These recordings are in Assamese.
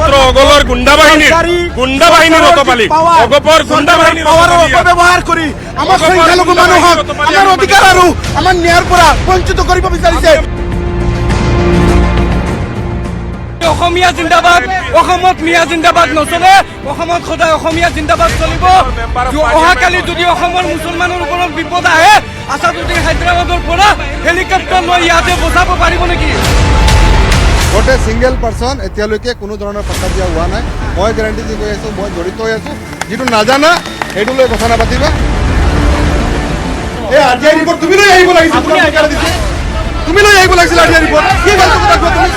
মাত্ৰ অগলৰ গুন্ডা বাহিনীৰ অতপালি অগপৰ গুন্ডা বাহিনীৰ অপব্যবহাৰ কৰি আমাৰ সংখ্যালঘু মানুহক আমাৰ অধিকাৰ আৰু আমাৰ ন্যায়ৰ পৰা বঞ্চিত কৰিব বিচাৰিছে। অসমীয়া জিন্দাবাদ, অসমত মিয়া জিন্দাবাদ নচলে, অসমত সদায় অসমীয়া জিন্দাবাদ চলিব। অহাকালি যদি অসমৰ মুছলমানৰ ওপৰত বিপদ আহে, আছাদুদ্দিন হায়দৰাবাদৰ পৰা হেলিকপ্টাৰ লৈ ইয়াতে বচাব পাৰিব নেকি? গোটে সিঙ্গেল পাৰ্সন এতিয়ালৈকে কোনো ধৰণৰ পাত্তা দিয়া হোৱা নাই। মই গ্যাৰাণ্টি দি কৈ আছোঁ, মই জড়িত হৈ আছোঁ। যিটো নাজানা সেইটো লৈ কথা নাপাতিবা। এই আৰটিআই ৰিপৰ্ট তুমি লৈ আহিব লাগিছিল, তুমি লৈ আহিব লাগিছিল আৰটিআই ৰিপৰ্ট। কি ভাল কথা কোৱা তুমি?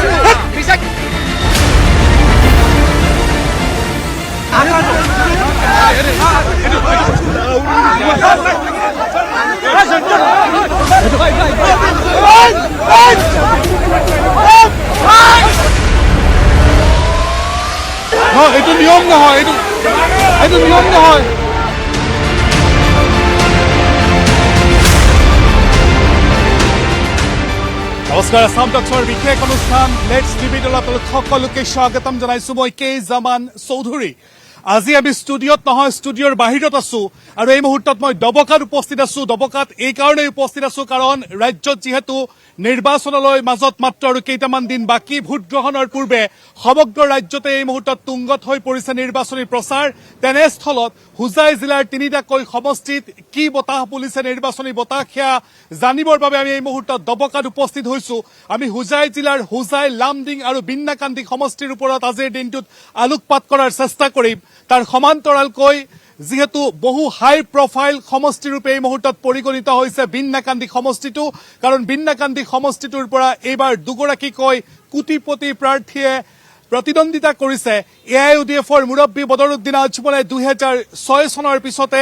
এইটো নিয়ম নহয়, এইটো নিয়ম নহয়। নমস্কাৰ, আসাম টক্সৰ বিশেষ অনুষ্ঠান লেটছ ডিবেট দলত সকলোকে স্বাগতম জনাইছো। মই কে জামান চৌধুৰী। আজি আমি ষ্টুডিঅ'ত নহয়, ষ্টুডিঅ'ৰ বাহিৰত আছো আৰু এই মুহূৰ্তত মই ডবকাত উপস্থিত আছো। ডবকাত এই কাৰণেই উপস্থিত আছো কাৰণ ৰাজ্যত যিহেতু নিৰ্বাচনলৈ মাজত মাত্ৰ আৰু কেইটামান দিন বাকী, ভোট গ্ৰহণৰ পূৰ্বে সমগ্ৰ ৰাজ্যতে এই মুহূৰ্তত তুংগত হৈ পৰিছে নিৰ্বাচনী প্ৰচাৰ। তেনেস্থলত হোজাই জিলাৰ তিনিটাকৈ সমষ্টিত কি বতাহ বলিছে নিৰ্বাচনী বতাহ, সেয়া জানিবৰ বাবে আমি এই মুহূৰ্তত ডবকাত উপস্থিত হৈছো। আমি হোজাই জিলাৰ হোজাই, লামডিং আৰু বিন্নাকান্দি সমষ্টিৰ ওপৰত আজিৰ দিনটোত আলোকপাত কৰাৰ চেষ্টা কৰিম। তাৰ সমান্তৰালকৈ যিহেতু বহু হাই প্ৰফাইল সমষ্টিৰূপে এই মুহূৰ্তত পৰিগণিত হৈছে বিন্নাকান্দি সমষ্টিটো, কাৰণ বিন্নাকান্দি সমষ্টিটোৰ পৰা এইবাৰ দুগৰাকীকৈ কোটিপতি প্ৰাৰ্থীয়ে প্ৰতিদ্বন্দ্বিতা কৰিছে। AIUDFৰ মুৰব্বী বদৰুদ্দিন আজমলে 2006 চনৰ পিছতে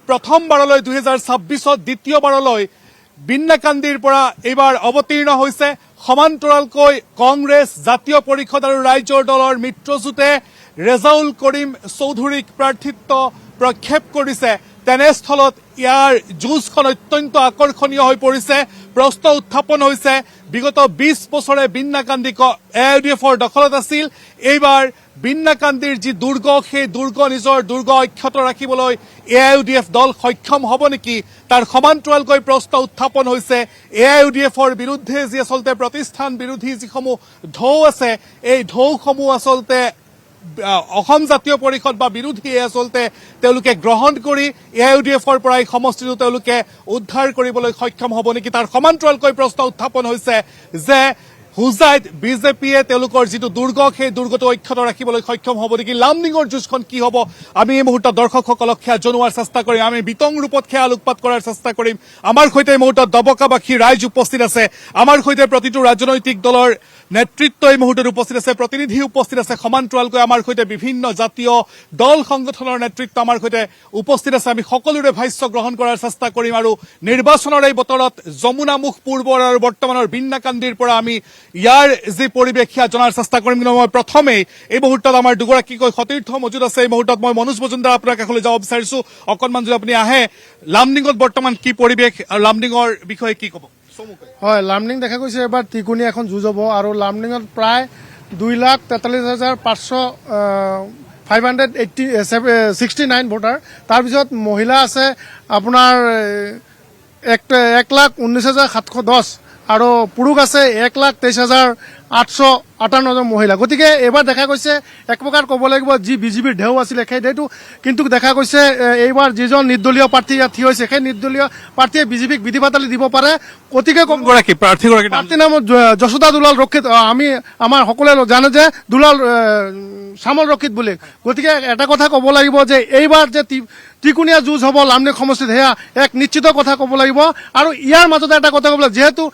প্ৰথমবাৰলৈ 2026ত দ্বিতীয়বাৰলৈ বিন্নাকান্দিৰ পৰা এইবাৰ অৱতীৰ্ণ হৈছে। সমান্তৰালকৈ কংগ্ৰেছ, জাতীয় পৰিষদ আৰু ৰাইজৰ দলৰ মিত্ৰজোঁটে ৰেজাউল কৰিম চৌধুৰীক প্ৰাৰ্থিত্ব প্ৰক্ষেপ কৰিছে। তেনেস্থলত ইয়াৰ যুঁজখন অত্যন্ত আকৰ্ষণীয় হৈ পৰিছে। প্ৰশ্ন উত্থাপন হৈছে, বিগত 20 বছৰে বিন্নাকান্দি AIUDFৰ দখলত আছিল। এইবাৰ বিন্নাকান্দিৰ যি দুৰ্গ, সেই নিজৰ দুৰ্গ অক্ষত ৰাখিবলৈ AIUDF দল সক্ষম হ'ব নেকি? তাৰ সমান্তৰালকৈ প্ৰশ্ন উত্থাপন হৈছে AIUDFৰ বিৰুদ্ধে যি আচলতে প্ৰতিষ্ঠান বিৰোধী যিসমূহ ঢৌ আছে, এই ঢৌসমূহ আচলতে অসম জাতীয় পৰিষদ বা বিৰোধীয়ে আচলতে তেওঁলোকে গ্ৰহণ কৰি AIUDFৰ পৰা এই সমষ্টিটো তেওঁলোকে উদ্ধাৰ কৰিবলৈ সক্ষম হ'ব নেকি? তাৰ সমান্তৰালকৈ প্ৰশ্ন উত্থাপন হৈছে যে হোজাইত বিজেপিয়ে তেওঁলোকৰ যিটো দুৰ্গ, সেই দুৰ্গটো অক্ষত ৰাখিবলৈ সক্ষম হ'ব নেকি? লামডিঙৰ যুঁজখন কি হ'ব? আমি এই মুহূৰ্তত দৰ্শকসকলক সেয়া জনোৱাৰ চেষ্টা কৰিম। আমি বিতং ৰূপত সেয়া আলোকপাত কৰাৰ চেষ্টা কৰিম। আমাৰ সৈতে এই মুহূৰ্তত ডবকাবাসী ৰাইজ উপস্থিত আছে। আমাৰ সৈতে প্ৰতিটো ৰাজনৈতিক দলৰ নেতৃত্ব এই মুহূৰ্তত উপস্থিত আছে, প্ৰতিনিধি উপস্থিত আছে। সমান্তৰালকৈ আমাৰ সৈতে বিভিন্ন জাতীয় দল সংগঠনৰ নেতৃত্ব আমাৰ সৈতে উপস্থিত আছে। আমি সকলোৰে ভাষ্য গ্ৰহণ কৰাৰ চেষ্টা কৰিম আৰু নিৰ্বাচনৰ এই বতৰত যমুনামুখ পূৰ্বৰ আৰু বৰ্তমানৰ বিন্নাকান্দিৰ পৰা আমি ইয়াৰ যি পৰিৱেশ সেয়া জনাৰ চেষ্টা কৰিম। কিন্তু মই প্ৰথমেই এই মুহূৰ্তত আমাৰ দুগৰাকীকৈ সতীৰ্থ মজুত আছে। এই মুহূৰ্তত মই মনোজ মজুমদাৰ আপোনাৰ কাষলৈ যাব বিচাৰিছো। অকণমান যদি আপুনি আহে, লামডিঙত বৰ্তমান কি পৰিৱেশ আৰু লামডিঙৰ বিষয়ে কি ক'ব? হয়, লামডিং দেখা গৈছে এবাৰ ত্ৰিকোণীয়া এখন যুঁজ হ'ব আৰু লামডিঙত প্ৰায় 2,43,569 ভোটাৰ। তাৰপিছত মহিলা আছে আপোনাৰ 1,19,710 আৰু পুৰুষ আছে 1,23,858 মহিলা। গতিকে এইবাৰ দেখা গৈছে এক প্ৰকাৰ ক'ব লাগিব যি বিজেপিৰ ঢেউ আছিলে সেই ঢেউটো কিন্তু দেখা গৈছে এইবাৰ যিজন নিৰ্দলীয় প্ৰাৰ্থী ইয়াত থিয় হৈছে, সেই নিৰ্দলীয় প্ৰাৰ্থীয়ে বিজেপিক বিধি পাতালি দিব পাৰে। গতিকে প্ৰাৰ্থীৰ নাম যশোদা দুলাল ৰক্ষিত। আমাৰ সকলোৱে জানে যে দুলাল শ্যামল ৰক্ষিত বুলি। গতিকে এটা কথা ক'ব লাগিব যে এইবাৰ যে ত্ৰিকোণীয়া যুঁজ হ'ব লামডিং সমষ্টিত, সেয়া এক নিশ্চিত কথা ক'ব লাগিব। আৰু ইয়াৰ মাজতে এটা কথা ক'ব লাগিব, যিহেতু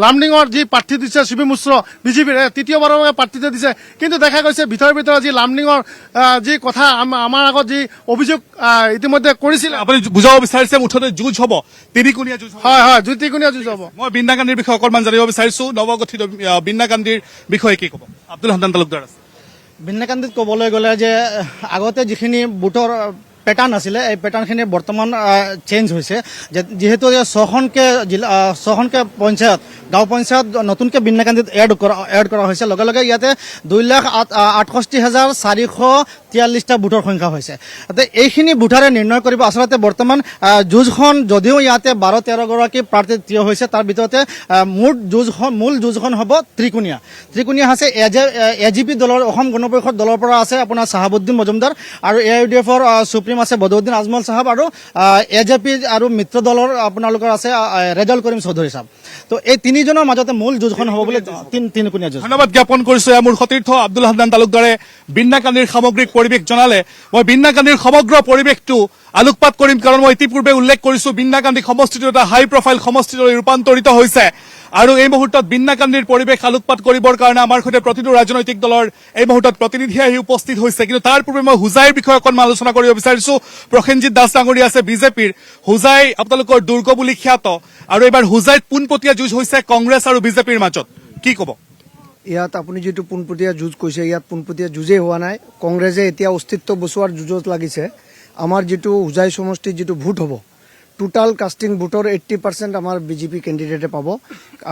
লামডিঙৰ যি প্ৰাৰ্থী দিছে শিৱী মিশ্ৰ বিজেপিৰ তৃতীয়বাৰৰ বাবে প্ৰাৰ্থিত্ব দিছে, কিন্তু দেখা গৈছে ভিতৰে যি লামডিঙৰ যি কথা আমাৰ আগত যি অভিযোগ ইতিমধ্যে কৰিছিল। আপুনি বুজাব বিচাৰিছে মুঠতে যুঁজ হ'ব, তিনিকোণীয়া যুঁজ? হয় হয়, ত্ৰিকোণীয়া যুঁজ হ'ব। মই বিন্নাকান্দিৰ বিষয়ে অকণমান জানিব বিচাৰিছো। নৱগঠিত বিন্নাকান্দিৰ বিষয়ে কি ক'ব? আব্দুল হান্নান তালুকদাৰ আছে। বিন্নাকান্দিত ক'বলৈ গ'লে যে আগতে যিখিনি বুটৰ পেটাৰ্ণ আছিলে এই পেটাৰ্ণখিনি বৰ্তমান চেঞ্জ হৈছে যিহেতু 6খনকে পঞ্চায়ত গাঁও পঞ্চায়ত নতুনকৈ বিন্যাকান্দিত এড কৰা হৈছে লগে লগে ইয়াতে 2,68,443টা বুথৰ সংখ্যা হৈছে এইখিনি বুথাৰে নিৰ্ণয় কৰিব আচলতে বৰ্তমান যুঁজখন যদিও ইয়াতে 12-13 গৰাকী প্ৰাৰ্থী থিয় হৈছে তাৰ ভিতৰতে মূল যুঁজখন হ'ব ত্ৰিকোণীয়া আছে এজিপি দলৰ অসম গণ পৰিষদ দলৰ পৰা আছে আপোনাৰ চাহাবুদ্দিন মজুমদাৰ আৰু AIUDFৰ সুপ্ৰিম আছে বদৰুদ্দিন আজমল চাহাব আৰু এজেপি আৰু মিত্ৰ দলৰ আপোনালোকৰ আছে ৰেজাউল কৰিম চৌধুৰী চাহাব তো এই তিনিজনৰ মাজতে মূল যুঁজখন হ'ব বুলি তিনিকোণীয়া যুঁজ ধন্যবাদ জ্ঞাপন কৰিছো মোৰ সতীৰ্থ আব্দুল হান্নান তালুকদাৰে বিন্যাকান্দিৰ সামগ্ৰিক পৰিৱেশ জনালে মই বিন্যাকান্দিৰ সমগ্ৰ পৰিৱেশটো আলোকপাত কৰিম কাৰণ মই ইতিপূৰ্বে উল্লেখ কৰিছো বিন্যাকান্দি সমষ্টিটো এটা হাই প্ৰফাইল সমষ্টিলৈ ৰূপান্তৰিত হৈছে আৰু এই মুহূৰ্তত বিন্যাকান্দিৰ পৰিৱেশ আলোকপাত কৰিবৰ কাৰণে আমাৰ সৈতে প্ৰতিটো ৰাজনৈতিক দলৰ এই মুহূৰ্তত প্ৰতিনিধি আহি উপস্থিত হৈছে কিন্তু তাৰ পূৰ্বে মই হুজাইৰ বিষয়ে অকণমান আলোচনা কৰিব বিচাৰিছো প্ৰসেনজিৎ দাস ডাঙৰীয়া আছে বিজেপিৰ হুজাই আপোনালোকৰ দুৰ্গ বুলি খ্যাত আৰু এইবাৰ হুজাইত পোনপটীয়া যুঁজ হৈছে কংগ্ৰেছ আৰু বিজেপিৰ মাজত কি ক'ব ইয়াত আপুনি যিটো পোনপটীয়া যুঁজ কৈছে ইয়াত পোনপটীয়া যুঁজেই হোৱা নাই কংগ্ৰেছে এতিয়া অস্তিত্ব বচোৱাৰ যুঁজত লাগিছে আমাৰ যিটো হুজাই সমষ্টিৰ যিটো ভোট হ'ব টোটাল কাষ্টিং ভোটৰ 80% আমাৰ বিজেপি কেণ্ডিডেটে পাব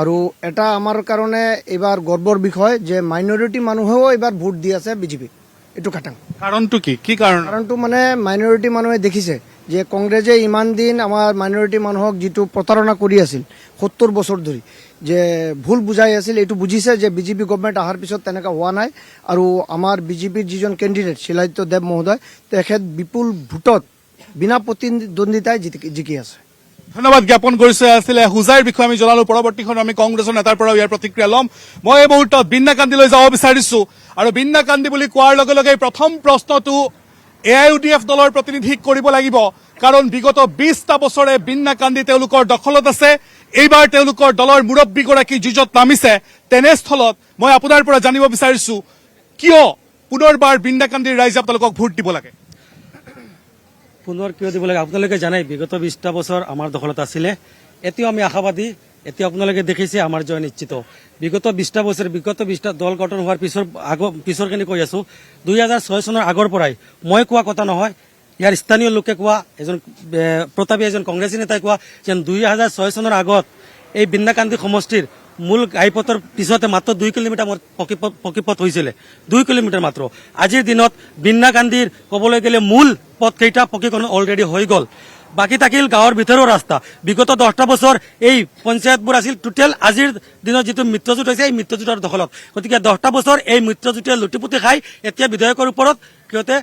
আৰু এটা আমাৰ কাৰণে এইবাৰ গৰ্বৰ বিষয় যে মাইনৰিটি মানুহেও এইবাৰ ভোট দি আছে বিজেপিক এইটো খাটাং কাৰণটো কি কাৰণটো মানে মাইনৰিটি মানুহে দেখিছে যে কংগ্ৰেছে ইমান দিন আমাৰ মাইনৰিটি মানুহক যিটো প্ৰতাৰণা কৰি আছিল 70 বছৰ ধৰি যে ভুল বুজাই আছিল এইটো বুজিছে যে বিজেপি গভৰ্ণমেণ্ট অহাৰ পিছত তেনেকুৱা হোৱা নাই আৰু আমাৰ বিজেপিৰ যিজন কেণ্ডিডেট শিলাদিত্য দেৱ মহোদয় তেখেত বিপুল ভোটত বিনা প্ৰতিদ্বন্দ্বিতাই জিকি আছে ধন্যবাদ জ্ঞাপন কৰিছে আছিলে হুজাইৰ বিষয়ে আমি জনালো পৰৱৰ্তীখন আমি কংগ্ৰেছৰ নেতাৰ পৰা ইয়াৰ প্ৰতিক্ৰিয়া ল'ম মই এই মুহূৰ্তত বিন্যাকান্দিলৈ যাব বিচাৰিছো আৰু বিন্যাকান্দি বুলি কোৱাৰ লগে লগে প্ৰথম প্ৰশ্নটো AIUDF দলৰ প্ৰতিনিধিক কৰিব লাগিব কাৰণ বিগত 20টা বছৰে বিন্যাকান্দি তেওঁলোকৰ দখলত আছে এইবাৰ তেওঁলোকৰ দলৰ মুৰব্বীগৰাকী যুঁজত নামিছে তেনেস্থলত মই আপোনাৰ পৰা জানিব বিচাৰিছো কিয় পুনৰবাৰ বিন্যাকান্দিৰ ৰাইজে আপোনালোকক ভোট দিব লাগে পুনৰ কিয় দিব লাগে আপোনালোকে জানে বিগত 20টা বছৰ আমাৰ দখলত আছিলে এতিয়াও আমি আশাবাদী এতিয়া আপোনালোকে দেখিছে আমাৰ জয় নিশ্চিত বিগত 20টা দল গঠন হোৱাৰ পিছৰখিনি কৈ আছো 2006 চনৰ আগৰ পৰাই মই কোৱা কথা নহয় ইয়াৰ স্থানীয় লোকে কোৱা এজন প্ৰতাপী এজন কংগ্ৰেছী নেতাই কোৱা যে 2006 চনৰ আগত এই বিন্যাকান্দি সমষ্টিৰ মূল ঘাইপথৰ পিছতে মাত্ৰ 2 কিলোমিটাৰ পকীপথ হৈছিলে 2 কিলোমিটাৰ মাত্ৰ আজিৰ দিনত বিন্যাকান্দিৰ ক'বলৈ গ'লে মূল পথকেইটা পকীকৰণ অলৰেডি হৈ গ'ল বাকী থাকিল গাঁৱৰ ভিতৰৰ ৰাস্তা বিগত 10টা বছৰ এই পঞ্চায়তবোৰ আছিল টোটেল আজিৰ দিনত যিটো মিত্ৰজোঁট হৈছে এই মিত্ৰজোঁটৰ দখলত গতিকে 10টা বছৰ এই মিত্ৰজোঁটে লুটিপুটি খাই এতিয়া বিধায়কৰ ওপৰত সিহঁতে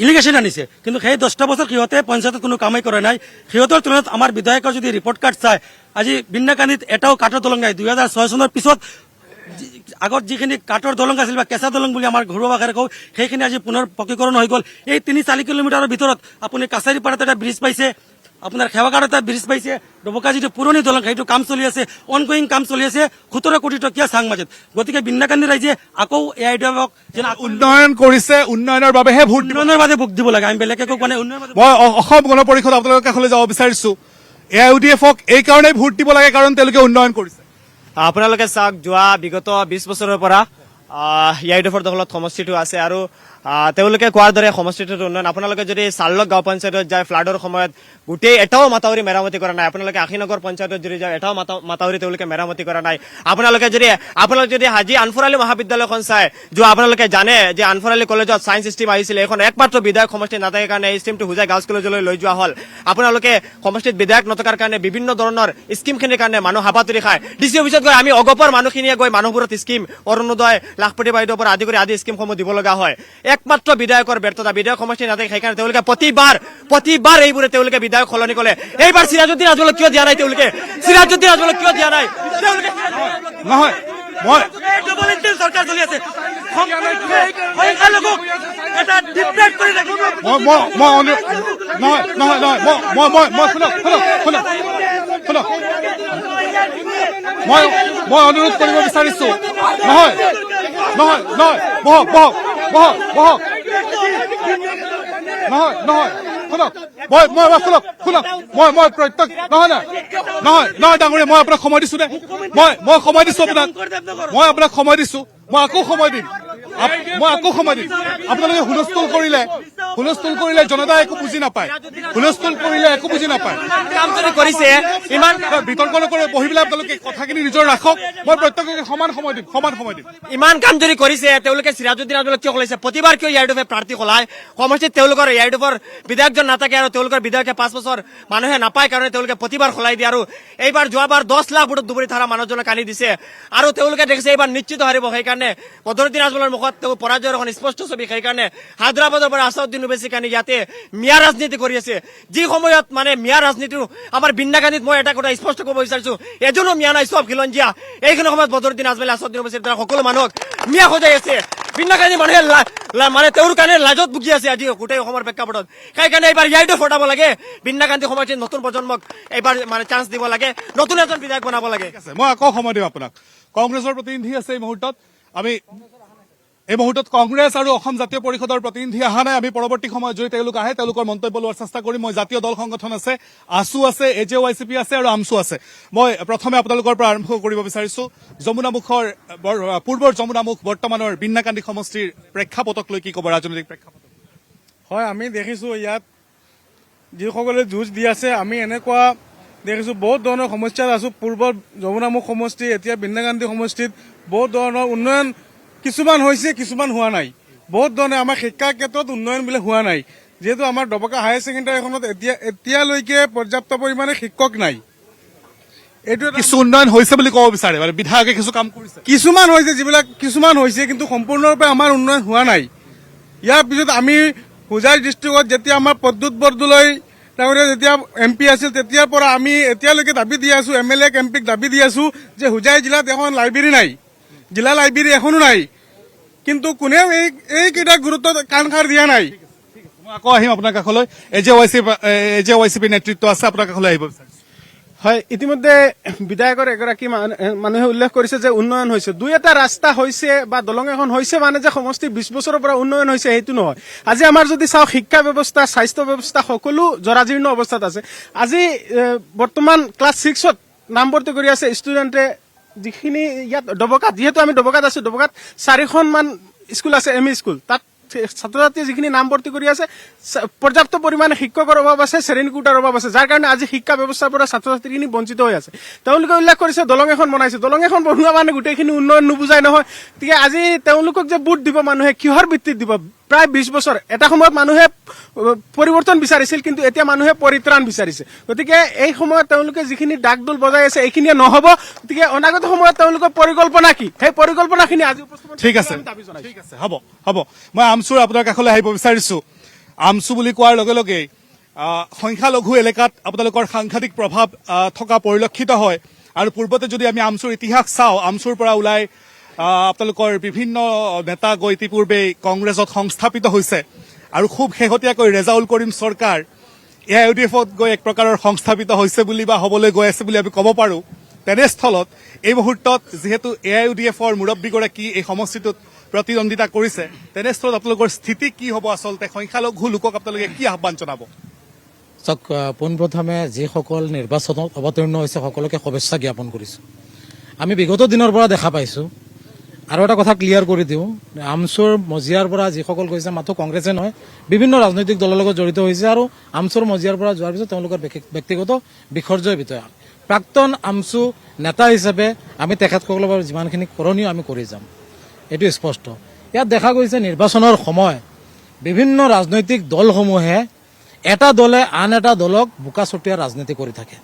ইলিগেশ্যন আনিছে কিন্তু সেই 10টা বছৰ সিহঁতে পঞ্চায়তত কোনো কামেই কৰা নাই সিহঁতৰ তুলনাত আমাৰ বিধায়কৰ যদি ৰিপৰ্ট কাৰ্ড চাই আজি বিন্যাকান্দিত এটাও কাঠৰ দলং নাই 2006 চনৰ পিছত আগত যিখিনি কাঠৰ দলং আছিল বা কেঁচা দলং বুলি আমাৰ ঘৰুৱা ভাষাৰে কওঁ সেইখিনি আজি পুনৰ পকীকৰণ হৈ গ'ল এই 3-4 কিলোমিটাৰৰ ভিতৰত আপুনি কাছাৰীপাৰাত এটা ব্ৰিজ পাইছে আপোনাৰ সেৱাগাঁৱত এটা ব্ৰিজ পাইছে ডবকা যিটো পুৰণি দলং সেইটো কাম চলি আছে অনগোয়িং কাম চলি আছে 17 কোটি টকীয়া চাং মাজত গতিকে বিন্যাকান্দি ৰাইজে আকৌ AIUDFক উন্নয়ন কৰিছে উন্নয়নৰ বাবেহে ভোট উন্নয়নৰ বাবে ভোট দিব লাগে আমি বেলেগ একো মানে মই অসম গণ পৰিষদ আপোনালোকৰ কাষলৈ যাব বিচাৰিছো AIUDFক এই কাৰণেই ভোট দিব লাগে কাৰণ তেওঁলোকে উন্নয়ন কৰিছে আপোনালোকে চাওক যোৱা বিগত 20 বছৰৰ পৰা AIUDFৰ দখলত সমষ্টিটো আছে আৰু তেওঁলোকে কোৱাৰ দৰে সমষ্টিটোৰ উন্নয়ন আপোনালোকে যদি চাৰ্লক গাঁও পঞ্চায়তত যায় ফ্লাডৰ সময়ত গোটেই এটাও মাতাউৰি মেৰামতি কৰা নাই আপোনালোকে আশীনগৰ পঞ্চায়তত যদি যায় এটাও মাতাউৰি তেওঁলোকে মেৰামতি কৰা নাই আপোনালোকে যদি আজি আনফৰালি মহাবিদ্যালয়খন চাই যোৱা আপোনালোকে জানে যে আনফৰালি কলেজত ছায়েন্স ষ্ট্ৰীম আহিছিলে এখন একমাত্ৰ বিধায়ক সমষ্টি নাথাকে কাৰণে এই ষ্ট্ৰীমটো হুজাই গাৰ্লছ কলেজলৈ লৈ যোৱা হ'ল আপোনালোকে সমষ্টিত বিধায়ক নথকাৰ কাৰণে বিভিন্ন ধৰণৰ স্কিমখিনিৰ কাৰণে মানুহ হাবাতুৰি খায় ডিচি অফিচত গৈ আমি অগপৰ মানুহখিনিয়ে গৈ মানুহবোৰত স্কিম অৰুণোদয় লাখপতি বাইদেউৰ পৰা আদি কৰি আদি স্কিমসমূহ দিব লগা হয় একমাত্ৰ বিধায়কৰ ব্যৰ্থতা বিধায়ক সমষ্টি নাথাকে সেইকাৰণে তেওঁলোকে প্ৰতিবাৰ এইবোৰে তেওঁলোকে বিধায়ক সলনি কৰে এইবাৰ সিৰাজুদ্দিন আজমলক কিয় দিয়া নাই তেওঁলোকে নহয় মই চৰকাৰ চলি আছে মই অনুৰোধ কৰিব বিচাৰিছো নহয় বহক নহয় শুনক মই প্ৰত্যেক নহয় ডাঙৰীয়া মই আপোনাক সময় দিছো নে মই সময় দিছো আপোনাক সময় দিছো মই আকৌ সময় দিম আপোনালোকে হুলস্থুল কৰিলে হুলস্থুল কৰিলে জনতাই একো বুজি নাপায়, হুলস্থুল কৰিলে একো বুজি নাপায়। কাম যদি কৰিছে ইমান বিতৰ্ক নকৰে, বহি পেলাই আপোনালোকে কথাখিনি নিজৰ ৰাখক, মই প্ৰত্যেককে সমান সময় দিম। ইমান কাম যদি কৰিছে তেওঁলোকে চিৰাজুদ্দিন আজমলক কিয় সলাইছে? প্ৰতিবাৰ কিয় ইয়াৰডুফে প্ৰাৰ্থী সলায়? সমষ্টিত তেওঁলোকৰ ইয়াৰডুফৰ বিধায়কজন নাথাকে আৰু তেওঁলোকৰ বিধায়কে 5 বছৰ মানুহে নাপায় কাৰণে তেওঁলোকে প্ৰতিবাৰ সলাই দিয়ে। আৰু এইবাৰ যোৱাবাৰ 10 লাখ ভোটত দুবৰি থাৰা মানুহজনক আনি দিছে আৰু তেওঁলোকে দেখিছে এইবাৰ নিশ্চিত হাৰিব। সেইকাৰণে বদৰুদ্দিন আজমলৰ মুখত তেওঁ পৰাজয়ৰ এখন স্পষ্ট ছবি। সেইকাৰণে হায়দৰাবাদৰ পৰা আছাদুদ্দিন ওৱেইছিক আনি ইয়াতে মিয়া ৰাজনীতি কৰি আছে। যি সময়ত মানে মিয়া ৰাজনীতি আমাৰ বিন্না গান্ধীত মই এটা কথা স্পষ্ট ক'ব বিচাৰিছো, এজনো মিয়া নাই, চব খিলঞ্জীয়া। এইখিনি সময়ত বদৰুদ্দিন আজমলে আছাদুদ্দিন ওৱেইছিৰ দ্বাৰা সকলো মানুহক মিয়া সজাই আছে। বিন্না গান্ধী মানুহে মানে তেওঁৰ কাৰণে লাজত ভুগি আছে আজি গোটেই অসমৰ প্ৰেক্ষাপটত। সেইকাৰণে এইবাৰ ইয়াইটো ফটাব লাগে। বিন্না গান্ধী সমষ্টিৰ নতুন প্ৰজন্মক এইবাৰ মানে চান্স দিব লাগে, নতুন এজন বিধায়ক বনাব লাগে। মই আকৌ সময় দিম আপোনাক। কংগ্ৰেছৰ প্ৰতিনিধি আছে এই মুহূৰ্তত। এই মুহূৰ্তত কংগ্ৰেছ আৰু অসম জাতীয় পৰিষদৰ প্ৰতিনিধি অহা নাই। আমি পৰৱৰ্তী সময়ত যদি তেওঁলোক আহে তেওঁলোকৰ মন্তব্য লোৱাৰ চেষ্টা কৰিম। মই জাতীয় দল সংগঠন আছে, আসু আছে, AJYCP আছে আৰু আমচু আছে। মই প্ৰথমে আপোনালোকৰ পৰা আৰম্ভ কৰিব বিচাৰিছো। যমুনামুখৰ পূৰ্বৰ যমুনামুখ বৰ্তমানৰ বিন্নাকান্দি সমষ্টিৰ প্ৰেক্ষাপটক লৈ কি ক'ব? ৰাজনৈতিক প্ৰেক্ষাপট হয়, আমি দেখিছোঁ ইয়াত যিসকলে যুঁজ দি আছে, আমি এনেকুৱা দেখিছোঁ বহুত ধৰণৰ সমস্যাত আছোঁ। পূৰ্বৰ যমুনামুখ সমষ্টি, এতিয়া বিন্নাকান্দি সমষ্টিত বহুত ধৰণৰ উন্নয়ন কিছুমান হৈছে, কিছুমান হোৱা নাই। বহুত ধৰণে আমাৰ শিক্ষাৰ ক্ষেত্ৰত উন্নয়ন বোলে হোৱা নাই। যিহেতু আমাৰ ডবকা হায়াৰ ছেকেণ্ডাৰীখনত এতিয়ালৈকে পৰ্যাপ্ত পৰিমাণে শিক্ষক নাই। এইটো কিছু উন্নয়ন হৈছে বুলি ক'ব বিচাৰে, মানে বিধায়কে কিছু কাম কৰিছে, কিছুমান হৈছে, যিবিলাক কিছুমান হৈছে, কিন্তু সম্পূৰ্ণৰূপে আমাৰ উন্নয়ন হোৱা নাই। ইয়াৰ পিছত আমি হোজাই ডিষ্ট্ৰিক্টত যেতিয়া আমাৰ প্ৰদ্যুৎ বৰদলৈ তেওঁলোকে যেতিয়া MP আছিল তেতিয়াৰ পৰা আমি এতিয়ালৈকে দাবী দি আছো, MLA MPক দাবী দি আছো যে হোজাই জিলাত এখন লাইব্ৰেৰী নাই, জিলা লাইব্ৰেৰী এখনো নাই। কিন্তু কোনেও এইকেইটা গুৰুত্ব কাণ খাৰ দিয়া নাই। মই আকৌ আহিম আপোনাৰ কাষলৈ। AJYCP নেতৃত্ব আছে, আপোনাৰ কাষলৈ আহিব বিচাৰিছো। হয়, ইতিমধ্যে বিধায়কৰ এগৰাকী মানুহে উল্লেখ কৰিছে যে উন্নয়ন হৈছে, 2-এটা ৰাস্তা হৈছে বা দলং এখন হৈছে, মানে যে সমষ্টি 20 বছৰৰ পৰা উন্নয়ন হৈছে সেইটো নহয়। আজি আমাৰ যদি চাওঁ, শিক্ষা ব্যৱস্থা, স্বাস্থ্য ব্যৱস্থা সকলো জৰাজীৰ্ণ অৱস্থাত আছে। আজি বৰ্তমান ক্লাছ 6ত নামভৰ্তি কৰি আছে ষ্টুডেণ্টে, যিখিনি ইয়াত ডবকাত, যিহেতু আমি ডবকাত আছো, ডবকাত 4খনমান স্কুল আছে, ME স্কুল। তাত ছাত্ৰ ছাত্ৰীয়ে যিখিনি নামভৰ্তি কৰি আছে, পৰ্যাপ্ত পৰিমাণে শিক্ষকৰ অভাৱ আছে, শ্ৰেণী কোঠাৰ অভাৱ আছে, যাৰ কাৰণে আজি শিক্ষা ব্যৱস্থাৰ পৰা ছাত্ৰ ছাত্ৰীখিনি বঞ্চিত হৈ আছে। তেওঁলোকে উল্লেখ কৰিছে দলং এখন বনাইছে, দলং এখন বনোৱা মানে গোটেইখিনি উন্নয়ন নুবুজাই নহয়। গতিকে আজি তেওঁলোকক যে ভোট দিব মানুহে, কিহৰ ভিত্তিত দিব? প্ৰায় 20 বছৰ এটা সময়ত মানুহে পৰিৱৰ্তন বিচাৰিছিল, কিন্তু এতিয়া মানুহে পৰিত্ৰাণ বিচাৰিছে। গতিকে এই সময়ত তেওঁলোকে যিখিনি ডাকডোল বজাই আছে, এইখিনিয়ে নহ'ব। গতিকে অনাগত সময়ত তেওঁলোকৰ পৰিকল্পনা কি, সেই পৰিকল্পনাখিনি আজি উপস্থাপন ঠিক আছে, হ'ব। মই আমচুৰ আপোনাৰ কাষলৈ আহিব বিচাৰিছো। আমচু বুলি কোৱাৰ লগে লগে সংখ্যালঘু এলেকাত আপোনালোকৰ সাংঘাতিক প্ৰভাৱ থকা পৰিলক্ষিত হয়। আৰু পূৰ্বতে যদি আমি আমচুৰ ইতিহাস চাওঁ, আমচুৰ পৰা ওলাই আপোনালোকৰ বিভিন্ন নেতা গৈ ইতিপূৰ্বে কংগ্ৰেছত সংস্থাপিত হৈছে আৰু খুব শেহতীয়াকৈ ৰেজাউল কৰিম চৰকাৰ AIUDFত গৈ এক প্ৰকাৰৰ সংস্থাপিত হৈছে বুলি বা হ'বলৈ গৈ আছে বুলি আমি ক'ব পাৰোঁ। তেনেস্থলত এই মুহূৰ্তত যিহেতু AIUDFৰ মুৰব্বীগৰাকী এই সমষ্টিটোত প্ৰতিদ্বন্দ্বিতা কৰিছে, তেনেস্থলত আপোনালোকৰ স্থিতি কি হ'ব? আচলতে সংখ্যালঘু লোকক আপোনালোকে কি আহ্বান জনাব? চাওক, পোনপ্ৰথমে যিসকল নিৰ্বাচনত অৱতীৰ্ণ হৈছে সকলোকে শুভেচ্ছা জ্ঞাপন কৰিছোঁ। আমি বিগত দিনৰ পৰা দেখা পাইছোঁ, আৰু এটা কথা ক্লিয়াৰ কৰি দিওঁ, আমচুৰ মজিয়াৰ পৰা যিসকল গৈছে মাথো কংগ্ৰেছে নহয়, বিভিন্ন ৰাজনৈতিক দলৰ লগত জড়িত হৈছে। আৰু আমচুৰ মজিয়াৰ পৰা যোৱাৰ পিছত তেওঁলোকৰ ব্যক্তিগত বিসৰ্জয় বিতয়া। প্ৰাক্তন আমচু নেতা হিচাপে আমি তেখেতসকলৰ বাবে যিমানখিনি কৰণীয় আমি কৰি যাম, এইটো স্পষ্ট। ইয়াত দেখা গৈছে নিৰ্বাচনৰ সময় বিভিন্ন ৰাজনৈতিক দলসমূহে এটা দলে আন এটা দলক বোকা ছটিয়াৰ ৰাজনীতি কৰি থাকে।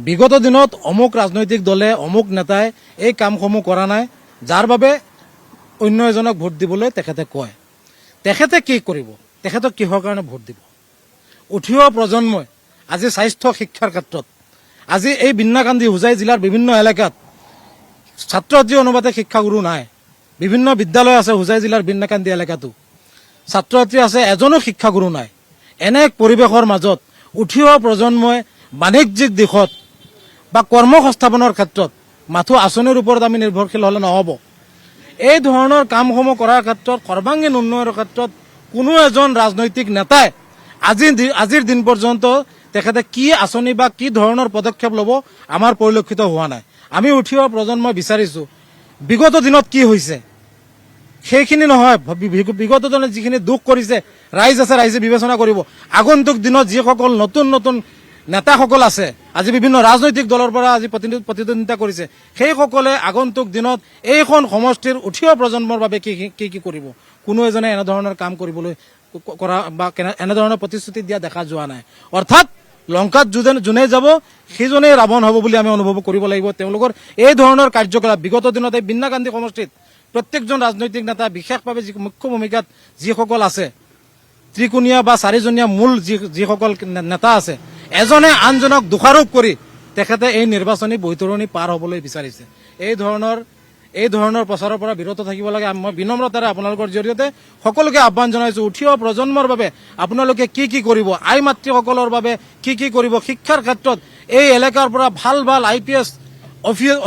বিগত দিনত অমুক ৰাজনৈতিক দলে, অমুক নেতাই এই কামসমূহ কৰা নাই, যাৰ বাবে অন্য এজনক ভোট দিবলৈ তেখেতে কয়। তেখেতে কি কৰিব? তেখেতক কিহৰ কাৰণে ভোট দিব? উঠি অহা প্ৰজন্মই আজি স্বাস্থ্য শিক্ষাৰ ক্ষেত্ৰত, আজি এই বিন্নাকান্দি হোজাই জিলাৰ বিভিন্ন এলেকাত ছাত্ৰ ছাত্ৰী অনুপাতে শিক্ষাগুৰু নাই। বিভিন্ন বিদ্যালয় আছে হোজাই জিলাৰ বিন্নাকান্দি এলেকাতো, ছাত্ৰ ছাত্ৰী আছে, এজনো শিক্ষাগুৰু নাই। এনে এক পৰিৱেশৰ মাজত উঠি অহা প্ৰজন্মই বাণিজ্যিক দিশত বা কৰ্মসংস্থাপনৰ ক্ষেত্ৰত মাথো আঁচনিৰ ওপৰত আমি নিৰ্ভৰশীল হ'লে নহ'ব। এই ধৰণৰ কামসমূহ কৰাৰ ক্ষেত্ৰত, সৰ্বাংগীন উন্নয়নৰ ক্ষেত্ৰত কোনো এজন ৰাজনৈতিক নেতাই আজিৰ দিন পৰ্যন্ত তেখেতে কি আঁচনি বা কি ধৰণৰ পদক্ষেপ ল'ব আমাৰ পৰিলক্ষিত হোৱা নাই। আমি উঠি অহা প্ৰজন্মই বিচাৰিছোঁ, বিগত দিনত কি হৈছে সেইখিনি নহয়, বিগত দিনত যিখিনি দুখ কৰিছে ৰাইজ আছে, ৰাইজে বিবেচনা কৰিব। আগন্তুক দিনত যিসকল নতুন নতুন নেতাসকল আছে, আজি বিভিন্ন ৰাজনৈতিক দলৰ পৰা আজি প্ৰতিদ্বন্দ্বিতা কৰিছে, সেইসকলে আগন্তুক দিনত এইখন সমষ্টিৰ উঠি অহা প্ৰজন্মৰ বাবে কি কৰিব, কোনো এজনে এনেধৰণৰ কাম কৰিবলৈ কৰা বা এনেধৰণৰ প্ৰতিশ্ৰুতি দিয়া দেখা যোৱা নাই। অৰ্থাৎ লংকাত যোনে যাব সেইজনেই ৰাৱণ হ'ব বুলি আমি অনুভৱ কৰিব লাগিব। তেওঁলোকৰ এই ধৰণৰ কাৰ্যকলাপ বিগত দিনত এই বিন্নাকান্দি সমষ্টিত প্ৰত্যেকজন ৰাজনৈতিক নেতা, বিশেষভাৱে মুখ্য ভূমিকাত যিসকল আছে, ত্ৰিকোণীয়া বা চাৰিজনীয়া মূল যিসকল নেতা আছে, এজনে আনজনক দোষাৰোপ কৰি তেখেতে এই নিৰ্বাচনী বৈতৰণি পাৰ হ'বলৈ বিচাৰিছে। এই ধৰণৰ প্ৰচাৰৰ পৰা বিৰত থাকিব লাগে। মই বিনম্ৰতাৰে আপোনালোকৰ জৰিয়তে সকলোকে আহ্বান জনাইছো, উঠি অহা প্ৰজন্মৰ বাবে আপোনালোকে কি কৰিব, আই মাতৃসকলৰ বাবে কি কৰিব, শিক্ষাৰ ক্ষেত্ৰত এই এলেকাৰ পৰা ভাল IPS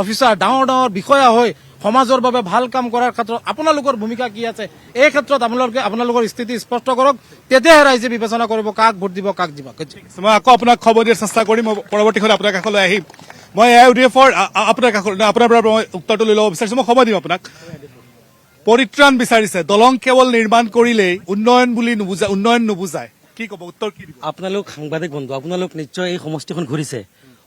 অফিচাৰ, ডাঙৰ বিষয়া হৈ সমাজৰ বাবে ভাল কাম কৰাৰ ক্ষেত্ৰত আপোনালোকৰ ভূমিকা কি আছে, এই ক্ষেত্ৰত আপোনালোকৰ স্থিতি স্পষ্ট কৰক, তেতিয়াহে ৰাইজে বিবেচনা কৰিব কাক ভোট দিব, কাক দিব। মই আকৌ আপোনাক খবৰ দিয়াৰ চেষ্টা কৰিম, পৰৱৰ্তী সময় আপোনাৰ কাষলৈ আহিম। মই AIUDF-ৰ আপোনাৰ পৰা মই উত্তৰটো লৈ ল'ব বিচাৰিছো, মই সময় দিম আপোনাক। পৰিত্ৰাণ বিচাৰিছে, দলং কেৱল নিৰ্মাণ কৰিলেই উন্নয়ন নুবুজায়, কি ক'ব, উত্তৰ কি দিব? আপোনালোক সাংবাদিক বন্ধু, আপোনালোক নিশ্চয় এই সমষ্টিখন ঘূৰিছে,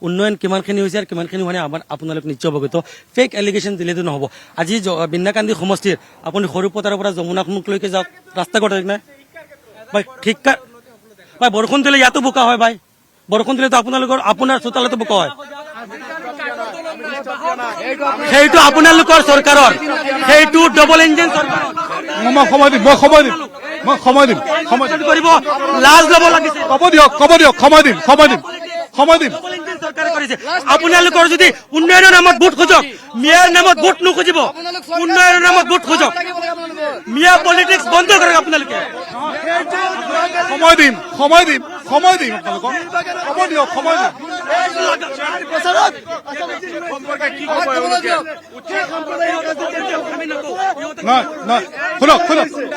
উন্নয়ন কিমানখিনি হৈছে আৰু কিমানখিনি হোৱা নাই আপোনালোক নিশ্চয় অৱগত। ফেক এলিগেশ্যন দিলেতো নহ'ব। আজি বিন্নাকান্দি সমষ্টিৰ আপুনি সৰুপতাৰৰ পৰা যমুনাখমুখলৈকে যাওক, ৰাস্তা ঘাট নাই ভাই, শিক্ষা ভাই, বৰষুণ দিলে ইয়াতো বোকা হয় ভাই, বৰষুণ দিলেতো আপোনাৰ চোতালতো বোকা হয়। সেইটো আপোনালোকৰ চৰকাৰৰ, সেইটো ডবল ইঞ্জিন চৰকাৰৰ। মই সময় দিম কৰিব, লাজ ল'ব লাগিছে। সময় দিম। চৰকাৰে কৰিছে। আপোনালোকৰ যদি উন্নয়নৰ নামত ভোট খোজক, মিয়াৰ নামত ভোট নুখুজিব, উন্নয়নৰ নামত ভোট খোজক, মিয়া পলিটিক্স বন্ধ কৰক আপোনালোকে। সময় দিম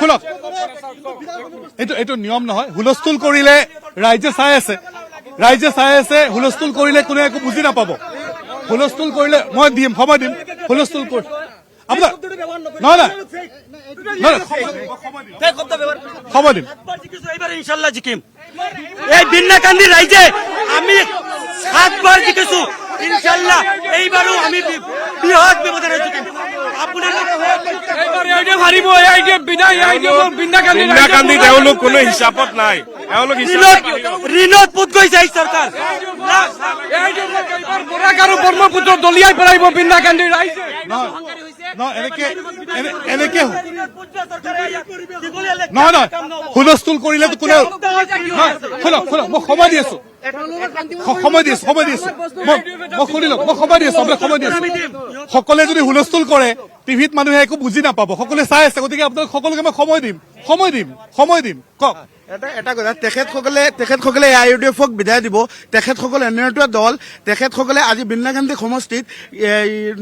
শুনক, এইটো নিয়ম নহয়। হুলস্থুল কৰিলে ৰাইজে চাই আছে, হুলস্থুল কৰিলে কোনে একো বুজি নাপাব। হুলস্থুল কৰিলে মই দিম, সময় দিম। হুলস্থুল কৰি আপোনাৰ নহয়, সময় দিম। এইবাৰ ইনশাল্লাহ জিকিম। এই বিন্নাকান্দি ৰাইজে আমি 7 বাৰ জিকিছো, ইনশাল্লাহ এইবাৰো আমি বৃহৎ ব্যৱধানে জিকিম। বিন্নাকান্দি তেওঁলোক কোনো হিচাপত নাই, ঋণত পুত গৈছে এই চৰকাৰ। ব্ৰহ্মপুত্ৰ দলিয়াই পেলাইব বিন্নাকান্দিৰ ৰাইজে। এনেকে নহয়, হুলস্থুল কৰিলে কোনে, শুনক মই সময় দি আছো, মই শুনি লওক, মই সময় দি আছো, আপোনাক সময় দি আছো। সকলোৱে যদি হুলস্থুল কৰে টিভিত মানুহে একো বুজি নাপাব, সকলোৱে চাই আছে, গতিকে আপোনালোক সকলোকে মই সময় দিম। কওক। এটা কথা, তেখেতসকলে AIUDF-ক বিদায় দিব। তেখেতসকল এনে এটা দল, তেখেতসকলে আজি বিন্নাকান্দি সমষ্টিত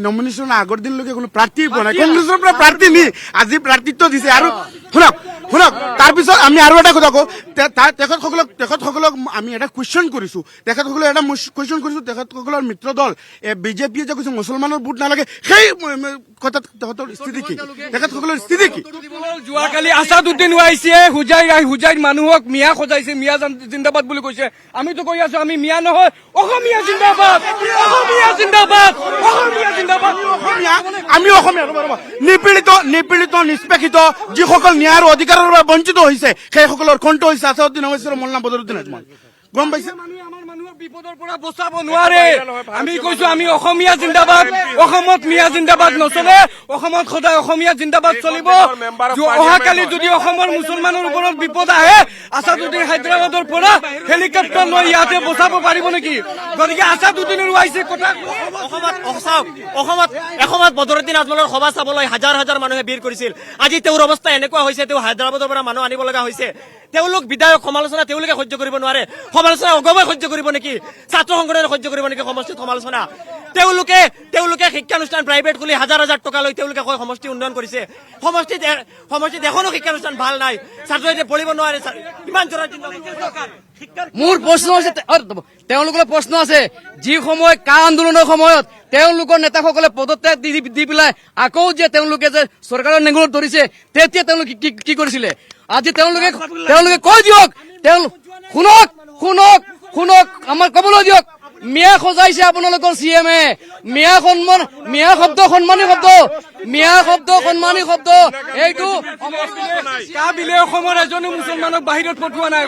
নমিনেশ্যন আগৰ দিনলৈকে কোনো প্ৰাৰ্থী পোৱা নাই, কংগ্ৰেছৰ পৰা প্ৰাৰ্থী নি আজি প্ৰাৰ্থিত্ব দিছে। আৰু শুনক, তাৰপিছত আমি আৰু এটা কথা কওঁ, তেখেতসকলক আমি এটা কুৱেশ্যন কৰিছো, তেখেতসকলৰ মিত্ৰ দল BJP-য়ে যে কৈছে মুছলমানৰ ভোট নালাগে, সেই কথাত তেখেতৰ স্থিতি কি, তেখেতসকলৰ স্থিতি কি? যোৱাকালি আছাদুদ্দিন ওৱাইছিয়ে হুজাইৰ মানুহক মিয়া সজাইছে, মিয়া জিন্দাবাদ বুলি কৈছে। আমিতো কৈ আছো আমি মিয়া নহয়, অসমীয়া জিন্দাবাদ, অসমীয়া জিন্দাবাদ, অসমীয়া জিন্দাবাদ। আমি অসমীয়া নিপীড়িত নিষ্পেষিত যিসকল ন্যায়ৰ অধিকাৰৰ পৰা বঞ্চিত হৈছে, সেইসকলৰ কণ্ঠ হৈছে আছাদুদ্দিন ওৱাইছী আৰু মোল্লা বদৰুদ্দিন আজমল। গম পাইছে? বিপদৰ পৰা বচাব নোৱাৰে। আমি কৈছো আমি অসমীয়া জিন্দাবাদ, অসমত মিয়া জিন্দাবাদ নচলে, অসমত সদায় অসমীয়া জিন্দাবাদ চলিব। অহাকালি যদি অসমৰ মুছলমানৰ ওপৰত বিপদ আহে, আছাদুদ্দিন হায়দৰাবাদৰ পৰা হেলিকপ্টাৰ লৈ ইয়াতে বচাব পাৰিব নেকি? গতিকে আছাদুদ্দিনৰ ওৱাইছে কথা। অসমত বদৰুদ্দিন আজমলৰ সভা চাবলৈ হাজাৰ হাজাৰ মানুহে ভিৰ কৰিছিল। আজি তেওঁৰ অৱস্থা এনেকুৱা হৈছে, তেওঁ হায়দৰাবাদৰ পৰা মানুহ আনিব লগা হৈছে। তেওঁলোক বিধায়ক, সমালোচনা তেওঁলোকে সহ্য কৰিব নোৱাৰে, সমালোচনা অগমে সহ্য কৰিব নেকি? নেকি? ছাত্ৰ সংগঠনে সহ্য কৰিব নেকি সমষ্টিত সমালোচনা? তেওঁলোকে শিক্ষানুষ্ঠান প্ৰাইভেট খুলি হাজাৰ হাজাৰ টকা লৈ তেওঁলোকে কয় সমষ্টি উন্নয়ন কৰিছে। সমষ্টিত এখনো শিক্ষানুষ্ঠান ভাল নাই, ছাত্ৰ এতিয়া পঢ়িব নোৱাৰে। ইমান জোৰত মোৰ প্ৰশ্ন আছে, তেওঁলোকৰ প্ৰশ্ন আছে, যি সময় কা আন্দোলনৰ সময়ত তেওঁলোকৰ নেতাসকলে পদত্যাগ দি পেলাই আকৌ যে তেওঁলোকে যে চৰকাৰৰ নেঙুলত ধৰিছে, তেতিয়া তেওঁলোকে কি কৰিছিলে? আজি তেওঁলোকে কৈ দিয়ক, শুনক আমাৰ কবলৈ দিয়ক। মিয়া সজাইছে আপোনালোকৰ CM-এ। মিয়া শব্দ সন্মানী শব্দ এইটো বিলে অসমৰ এজনো মুছলমানক বাহিৰত পঠোৱা নাই।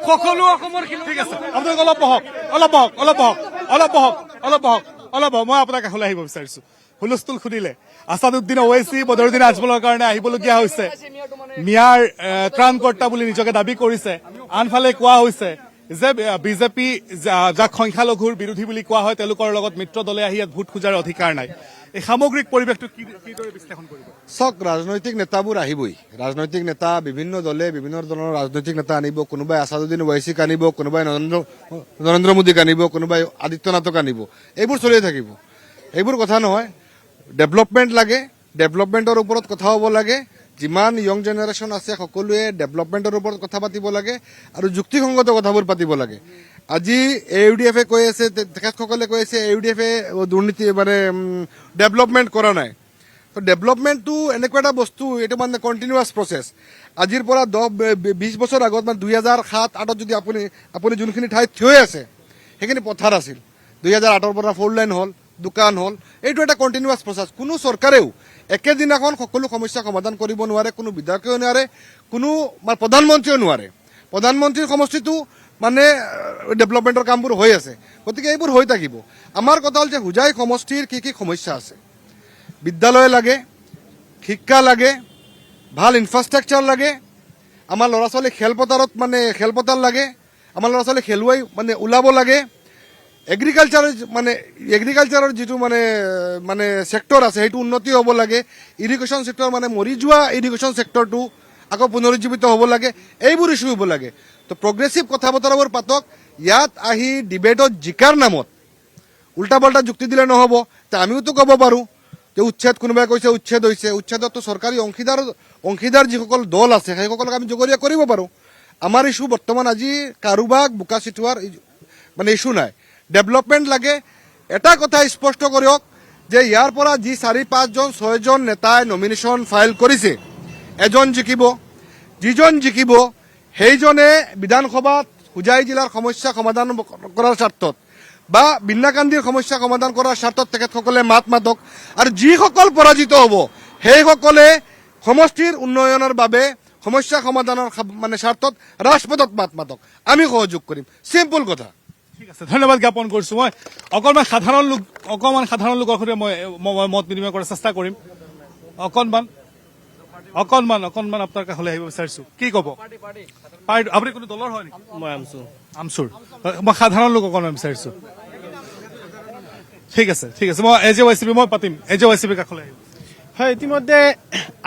সকলো অসমৰ ঠিক আছে, আপোনালোক অলপ বহক। মই আপোনাৰ কাষলৈ আহিব বিচাৰিছো। হুলস্থুল শুনিলে আছাদুদ্দিন ওৱেইচি বদৰুদ্দিন আজমলৰ কাৰণে আহিবলগীয়া হৈছে। মিয়াৰ ত্ৰাণকৰ্তা বুলি নিজকে দাবী কৰিছে। আনফালে কোৱা হৈছে যে বিজেপি যাক সংখ্যালঘুৰ বিৰোধী বুলি কোৱা হয়, তেওঁলোকৰ লগত মিত্ৰ দলে আহি ইয়াত ভোট খোজাৰ অধিকাৰ নাই। এই সামগ্ৰিক পৰিৱেশটো কিদৰে বিশ্লেষণ কৰিব? চাওক, ৰাজনৈতিক নেতাবোৰ আহিবই। ৰাজনৈতিক নেতা বিভিন্ন দলে বিভিন্ন ধৰণৰ ৰাজনৈতিক নেতা আনিব। কোনোবাই আছাদুদ্দিন ওৱেইচিক আনিব, কোনোবাই নৰেন্দ্ৰ মোদীক আনিব, কোনোবাই আদিত্যনাথক আনিব। এইবোৰ চলিয়ে থাকিব, এইবোৰ কথা নহয়। ডেভেলপমেণ্ট লাগে, ডেভেলপমেণ্টৰ ওপৰত কথা হ'ব লাগে। যিমান য়ং জেনেৰেশ্যন আছে সকলোৱে ডেভেলপমেণ্টৰ ওপৰত কথা পাতিব লাগে আৰু যুক্তিসংগত কথাবোৰ পাতিব লাগে। আজি AUDF-এ কৈ আছে, তেখেতসকলে কৈ আছে AUDF-এ দুৰ্নীতি মানে ডেভেলপমেণ্ট কৰা নাই। তো ডেভেলপমেণ্টটো এনেকুৱা এটা বস্তু, এইটো মানে কণ্টিনিউৱাছ প্ৰচেছ। আজিৰ পৰা 10-20 বছৰ আগত মানে 2007-08 যদি আপুনি যোনখিনি ঠাইত থিয় হৈ আছে সেইখিনি পথাৰ আছিল। 2008-ৰ পৰা 4 লাইন হ'ল, দোকান হ'ল। এইটো এটা কণ্টিনিউৱাছ প্ৰচেছ। কোনো চৰকাৰেও একেদিনাখন সকলো সমস্যা সমাধান কৰিব নোৱাৰে। কোনো বিধায়কেও নোৱাৰে, কোনো প্ৰধানমন্ত্ৰীও নোৱাৰে। প্ৰধানমন্ত্ৰীৰ সমষ্টিটো মানে ডেভেলপমেণ্টৰ কামবোৰ হৈ আছে, গতিকে এইবোৰ হৈ থাকিব। আমাৰ কথা হ'ল যে হোজাই সমষ্টিৰ কি সমস্যা আছে। বিদ্যালয় লাগে, শিক্ষা লাগে, ভাল ইনফ্ৰাষ্ট্ৰাকচাৰ লাগে, আমাৰ ল'ৰা ছোৱালী খেলপথাৰ লাগে, আমাৰ ল'ৰা ছোৱালী খেলুৱৈ ওলাব লাগে। এগ্ৰিকালচাৰৰ যিটো মানে ছেক্টৰ আছে সেইটো উন্নতি হ'ব লাগে। ইৰিগেশ্যন ছেক্টৰ মৰি যোৱা ইৰিগেশ্যন ছেক্টৰটো আকৌ পুনৰুজ্জীৱিত হ'ব লাগে। এইবোৰ ইছ্যু হ'ব লাগে। তো প্ৰগ্ৰেছিভ কথা বতৰাবোৰ পাতক। ইয়াত আহি ডিবেটত জিকাৰ নামত উল্টা পাল্টা যুক্তি দিলে নহ'ব। আমিওতো ক'ব পাৰোঁ যে উচ্ছেদ, কোনোবাই কৈছে উচ্ছেদ হৈছে। উচ্ছেদতো চৰকাৰী অংশীদাৰ যিসকল দল আছে সেইসকলক আমি জগৰীয়া কৰিব পাৰোঁ। আমাৰ ইছ্যু বৰ্তমান আজি কাৰোবাক বোকা চিটোৱাৰ ইছ্যু নাই। ডেভেলপমেণ্ট লাগে। এটা কথা স্পষ্ট কৰক যে ইয়াৰ পৰা যি 4-5-6জন নেতাই নমিনেশ্যন ফাইল কৰিছে, এজন জিকিব। যিজন জিকিব সেইজনে বিধানসভাত হোজাই জিলাৰ সমস্যা সমাধান কৰাৰ স্বাৰ্থত বা বিন্নাকান্দিৰ সমস্যা সমাধান কৰাৰ স্বাৰ্থত তেখেতসকলে মাতক। আৰু যিসকল পৰাজিত হ'ব সেইসকলে সমষ্টিৰ উন্নয়নৰ বাবে সমস্যা সমাধানৰ স্বাৰ্থত ৰাজপথত মাতক। আমি সহযোগ কৰিম। চিম্পল কথা। ঠিক আছে, ধন্যবাদ জ্ঞাপন কৰিছো। মই অকণমান সাধাৰণ লোকৰ সৈতে মই মত বিনিময় কৰাৰ চেষ্টা কৰিম। অকণমান আপোনাৰ কাষলৈ আহিব বিচাৰিছো। কি ক'ব? আপুনি কোনো দলৰ হয় নেকি? মই আমচুৰ। মই সাধাৰণ লোক অকণমান বিচাৰিছো। ঠিক আছে, মই AJYCB মই পাতিম। AJYCB কাষলৈ আহিব। হয়, ইতিমধ্যে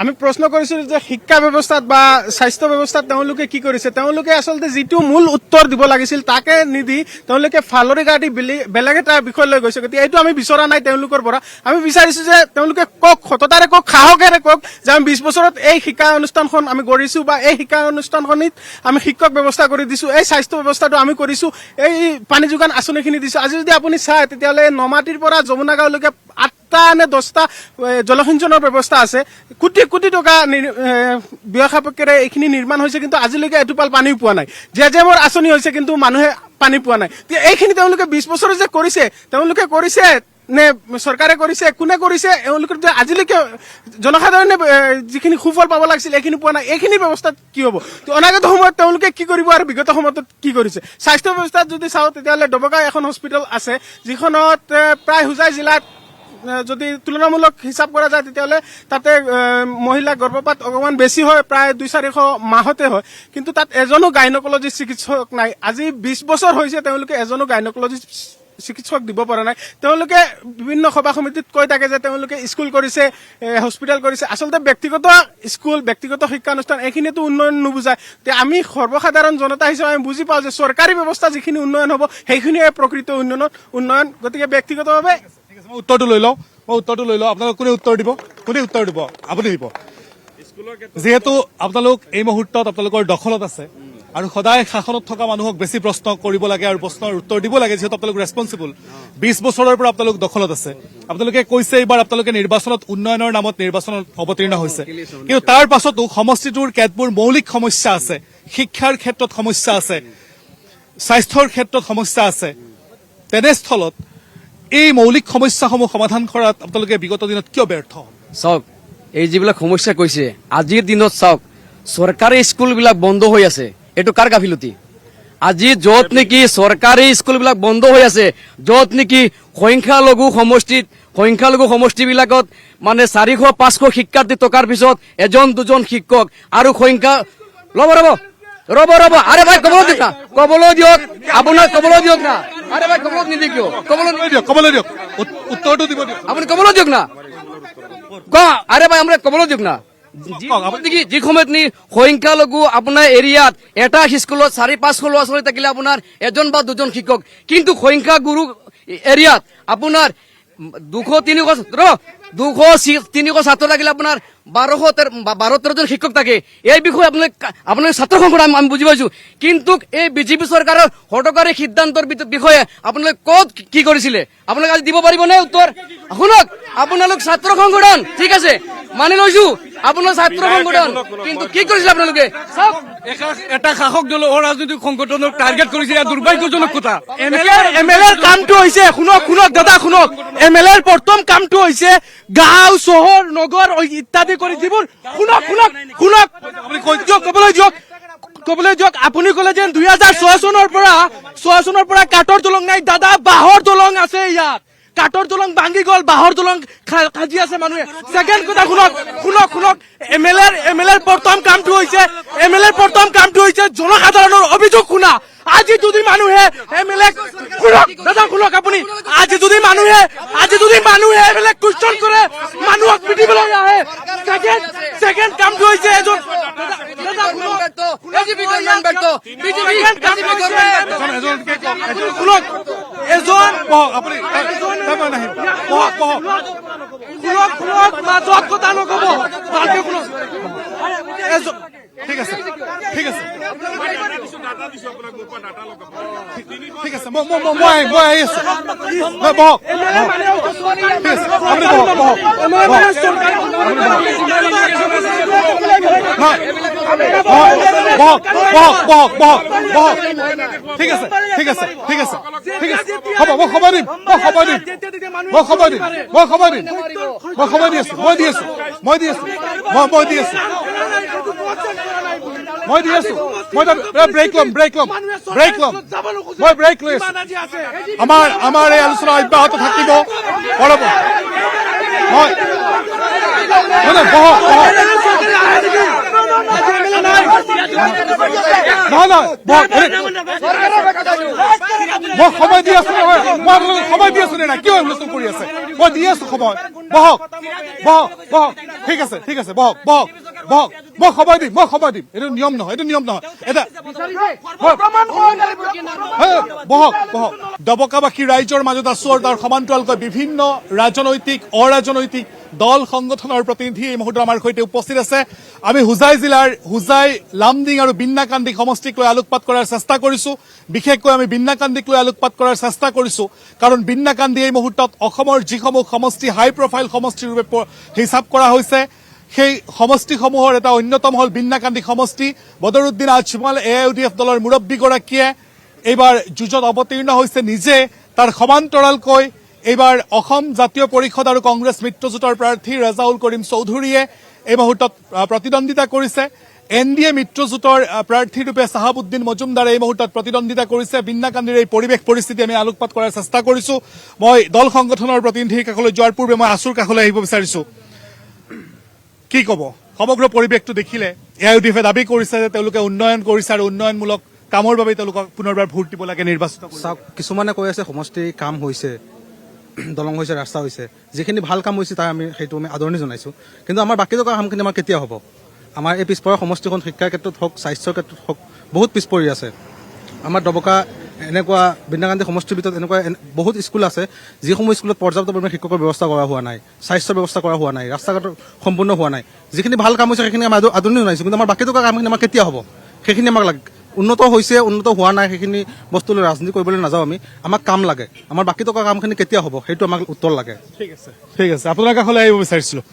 আমি প্ৰশ্ন কৰিছিলোঁ যে শিক্ষা ব্যৱস্থাত বা স্বাস্থ্য ব্যৱস্থাত তেওঁলোকে কি কৰিছে। তেওঁলোকে আচলতে যিটো মূল উত্তৰ দিব লাগিছিল তাকে নিদি তেওঁলোকে ফালৰি কাটি বেলেগ এটা বিষয় লৈ গৈছে। গতিকে এইটো আমি বিচৰা নাই তেওঁলোকৰ পৰা। আমি বিচাৰিছোঁ যে তেওঁলোকে কওক, সততাৰে কওক, সাহসেৰে কওক যে আমি 20 বছৰত এই শিক্ষা অনুষ্ঠানখন আমি গঢ়িছোঁ বা এই শিক্ষা অনুষ্ঠানখনিত আমি শিক্ষক ব্যৱস্থা কৰি দিছোঁ, এই স্বাস্থ্য ব্যৱস্থাটো আমি কৰিছোঁ, এই পানী যোগান আঁচনিখিনি দিছোঁ। আজি যদি আপুনি চায় তেতিয়াহ'লে নমাটিৰ পৰা যমুনা গাঁৱলৈকে 8টা নে 10টা জলসিঞ্চনৰ ব্যৱস্থা আছে। কোটি কোটি টকা ব্যয় সাপেক্ষেৰে এইখিনি নিৰ্মাণ হৈছে, কিন্তু আজিলৈকে এটোপাল পানীও পোৱা নাই। জেমৰ আঁচনি হৈছে, কিন্তু মানুহে পানী পোৱা নাই। এইখিনি তেওঁলোকে 20 বছৰ যে তেওঁলোকে কৰিছে নে চৰকাৰে কৰিছে, কোনে কৰিছে? এওঁলোকৰ আজিলৈকে জনসাধাৰণে যিখিনি সুফল পাব লাগিছিল এইখিনি পোৱা নাই। এইখিনি ব্যৱস্থাত কি হ'ব? অনাগত সময়ত তেওঁলোকে কি কৰিব আৰু বিগত সময়ত কি কৰিছে? স্বাস্থ্য ব্যৱস্থাত যদি চাওঁ তেতিয়াহ'লে ডবকা এখন হস্পিটেল আছে, যিখনত প্ৰায় হোজাই জিলাত যদি তুলনামূলক হিচাপ কৰা যায় তেতিয়াহ'লে তাতে মহিলা গৰ্ভপাত অকণমান বেছি হয়, প্ৰায় 200-400 মাহতে হয়, কিন্তু তাত এজনো গাইনকলজিষ্ট চিকিৎসক নাই। আজি 20 বছৰ হৈছে তেওঁলোকে এজনো গাইনকলজিষ্ট চিকিৎসক দিব পৰা নাই তেওঁলোকে বিভিন্ন সভা সমিতিত কৈ থাকে যে তেওঁলোকে স্কুল কৰিছে হস্পিটেল কৰিছে আচলতে ব্যক্তিগত স্কুল ব্যক্তিগত শিক্ষানুষ্ঠান এইখিনিতো উন্নয়ন নুবুজায় তে আমি সৰ্বসাধাৰণ জনতা হিচাপে আমি বুজি পাওঁ যে চৰকাৰী ব্যৱস্থা যিখিনি উন্নয়ন হ'ব সেইখিনিয়ে প্ৰকৃত উন্নয়ন গতিকে ব্যক্তিগতভাৱে ঠিক আছে মই উত্তৰটো লৈ লওঁ আপোনালোক কোনে উত্তৰ দিব আপুনি দিব যিহেতু আপোনালোক এই মুহূৰ্তত আপোনালোকৰ দখলত আছে আৰু সদায় শাসনত থকা মানুহক বেছি প্ৰশ্ন কৰিব লাগে আৰু প্ৰশ্নৰ উত্তৰ দিব লাগে যিহেতু আপোনালোক ৰেছপন্সিবল 20 বছৰৰ পৰা আপোনালোক দখলত আছে আপোনালোকে কৈছে এইবাৰ আপোনালোকে নিৰ্বাচনত উন্নয়নৰ নামত নিৰ্বাচনত অৱতীৰ্ণ হৈছে কিন্তু তাৰ পাছতো সমষ্টিটোৰ কেতবোৰ মৌলিক সমস্যা আছে শিক্ষাৰ ক্ষেত্ৰত সমস্যা আছে স্বাস্থ্যৰ ক্ষেত্ৰত সমস্যা আছে তেনেস্থলত এই মৌলিক সমস্যাসমূহ সমাধান কৰাত আপোনালোকে বিগত দিনত কিয় ব্যৰ্থ হ'ল চাওক এই যিবিলাক সমস্যা কৈছে আজিৰ দিনত চাওক চৰকাৰী স্কুলবিলাক বন্ধ হৈ আছে এইটো কাৰ গাফিলতি আজি য'ত নেকি চৰকাৰী স্কুলবিলাক বন্ধ হৈ আছে য'ত নেকি সংখ্যালঘু সমষ্টিবিলাকত মানে 400-500 শিক্ষাৰ্থী থকাৰ পিছত এজন দুজন শিক্ষক আৰু সংখ্যা ৰ'ব আৰে ভাই ক'বলৈ দিয়ক আপোনাৰ ক'বলৈ দিয়ক না আৰে ভাই ক'বলৈ নিদিয়ে কিয় ক'বলৈ দিয়ক উত্তৰটো দিব দিয়ক আপুনি ক'বলৈ দিয়ক না আৰে ভাই আমৰা ক'বলৈ দিয়ক না যি সময়ত নি সংখ্যালঘু আপোনাৰ এৰিয়াত এটা স্কুলত 400-500 ল'ৰা ছোৱালী থাকিলে আপোনাৰ এজন বা দুজন শিক্ষক কিন্তু সংখ্যাগুৰু এৰিয়াত আপোনাৰ 200-300 ছাত্ৰ থাকিলে আপোনাৰ 12-13জন শিক্ষক থাকে এই বিষয়ে আপোনালোকে ছাত্ৰ সংগঠন আমি বুজি পাইছো কিন্তু এই বিজেপি চৰকাৰৰ হঠকাৰী সিদ্ধান্তৰ বিষয়ে আপোনালোকে ক'ত কি কৰিছিলে আপোনালোকে আজি দিব পাৰিবনে উত্তৰ শুনক আপোনালোক ছাত্ৰ সংগঠন ঠিক আছে মানি লৈছো আপোনাৰ ছাত্ৰ সংগঠন কিন্তু কি কৰিছিলে আপোনালোকে চাওক এটা শাসক দল ৰাজনৈতিক সংগঠনক টাৰ্গেট কৰিছে এয়া দুৰ্ভাগ্যজনক কথা এমএলএৰ কামটো হৈছে শুনক দাদা শুনক এমএলএৰ প্ৰথম কামটো হৈছে গাঁও চহৰ নগৰ ইত্যাদি কৰি যিবোৰ শুনক ক'বলৈ দিয়ক আপুনি ক'লে যেন 2006 চনৰ পৰা কাঠৰ দলং নাই দাদা বাঁহৰ দলং আছে ইয়াত কাঠৰ দলং ভাঙি গ'ল বাঁহৰ দলং খাজি আছে মানুহে সেকেন্ড কথা শুনক এমএলএৰ প্ৰথম কামটো হৈছে জনসাধাৰণৰ অভিযোগ শুনা আজি যদি মানুহে এমএলএ শুনক আপুনি আজি যদি মানুহে এমএলএ কুৱেশ্যন কৰে মানুহক পিটিবলৈ আহে সেকেন্ড কামটো হৈছে এজন মাজত কথা নকব ভালকে শুনক ঠিক আছে মই আহি আছো বহক ঠিক আছে হ'ব মই খবৰ দিম ব্ৰেক ল'ম আমাৰ এই আলোচনা অব্যাহত থাকিব অলপ মই সময় দি আছো নহয় মই আপোনালোকক সময় দি আছো নে নাই কিয় হুলস্থুল কৰি আছে মই দি আছো সময় বহক ঠিক আছে বহক মই সময় দিম এইটো নিয়ম নহয় এটা বহক দবকাবাসী ৰাইজৰ মাজত আছো আৰু তাৰ সমান্তৰালকৈ বিভিন্ন ৰাজনৈতিক অৰাজনৈতিক দল সংগঠনৰ প্ৰতিনিধি এই মুহূৰ্তত আমাৰ সৈতে উপস্থিত আছে আমি হুজাই জিলাৰ লামডিং আৰু বিন্নাকান্দি সমষ্টিক লৈ আলোকপাত কৰাৰ চেষ্টা কৰিছো বিশেষকৈ আমি বিন্নাকান্দিক লৈ আলোকপাত কৰাৰ চেষ্টা কৰিছো কাৰণ বিন্নাকান্দি এই মুহূৰ্তত অসমৰ যিসমূহ সমষ্টি হাই প্ৰফাইল সমষ্টিৰ ৰূপে হিচাপ কৰা হৈছে সেই সমষ্টিসমূহৰ এটা অন্যতম হল বিন্নাকান্দি সমষ্টি বদৰুদ্দিন আজমল AIUDF দলৰ মুৰব্বীগৰাকীয়ে এইবাৰ যুঁজত অৱতীৰ্ণ হৈছে নিজে তাৰ সমান্তৰালকৈ এইবাৰ অসম জাতীয় পৰিষদ আৰু কংগ্ৰেছ মিত্ৰজোঁটৰ প্ৰাৰ্থী ৰাজাউল কৰিম চৌধুৰীয়ে এই মুহূৰ্তত প্ৰতিদ্বন্দ্বিতা কৰিছে NDA মিত্ৰজোঁটৰ প্ৰাৰ্থীৰূপে চাহাবুদ্দিন মজুমদাৰে এই মুহূৰ্তত প্ৰতিদ্বন্দ্বিতা কৰিছে বিন্নাকান্দিৰ এই পৰিৱেশ পৰিস্থিতি আমি আলোকপাত কৰাৰ চেষ্টা কৰিছো মই দল সংগঠনৰ প্ৰতিনিধিৰ কাষলৈ যোৱাৰ পূৰ্বে মই আছুৰ কাষলৈ আহিব বিচাৰিছো কি ক'ব সমগ্ৰ পৰিৱেশটো দেখিলে AIUDFে দাবী কৰিছে যে তেওঁলোকে উন্নয়ন কৰিছে আৰু উন্নয়নমূলক কামৰ বাবে তেওঁলোকক পুনৰবাৰ ভোট দিব লাগে নিৰ্বাচিত কৰিব। চাওক, কিছুমানে কৈ আছে সমষ্টি কাম হৈছে, দলং হৈছে, ৰাস্তা হৈছে, যিখিনি ভাল কাম হৈছে তাৰ সেইটো আমি আদৰণি জনাইছোঁ। কিন্তু আমাৰ বাকী থকা কামখিনি আমাৰ কেতিয়া হ'ব? আমাৰ এই পিছপৰা সমষ্টিখন শিক্ষাৰ ক্ষেত্ৰত হওক, স্বাস্থ্যৰ ক্ষেত্ৰত হওক, বহুত পিছ পৰি আছে। আমাৰ দবকা এনেকুৱা বৃন্দাকান্দি সমষ্টিৰ ভিতৰত এনেকুৱা বহুত স্কুল আছে যিসমূহ স্কুলত পৰ্যাপ্ত পৰিমাণে শিক্ষকৰ ব্যৱস্থা কৰা হোৱা নাই, স্বাস্থ্যৰ ব্যৱস্থা কৰা হোৱা নাই, ৰাস্তা ঘাট সম্পূৰ্ণ হোৱা নাই। যিখিনি ভাল কাম হৈছে সেইখিনি আমি আদৰণি জনাইছোঁ, কিন্তু আমাৰ বাকী থকা কামখিনি আমাৰ কেতিয়া হ'ব? সেইখিনি আমাক লাগে। উন্নত হৈছে, উন্নত হোৱা নাই, সেইখিনি বস্তু লৈ ৰাজনীতি কৰিবলৈ নাযাওঁ আমি। আমাক কাম লাগে। আমাৰ বাকী থকা কামখিনি কেতিয়া হ'ব সেইটো আমাক উত্তৰ লাগে। ঠিক আছে, ঠিক আছে। আপোনাৰ কাষলৈ আহিব বিচাৰিছিলোঁ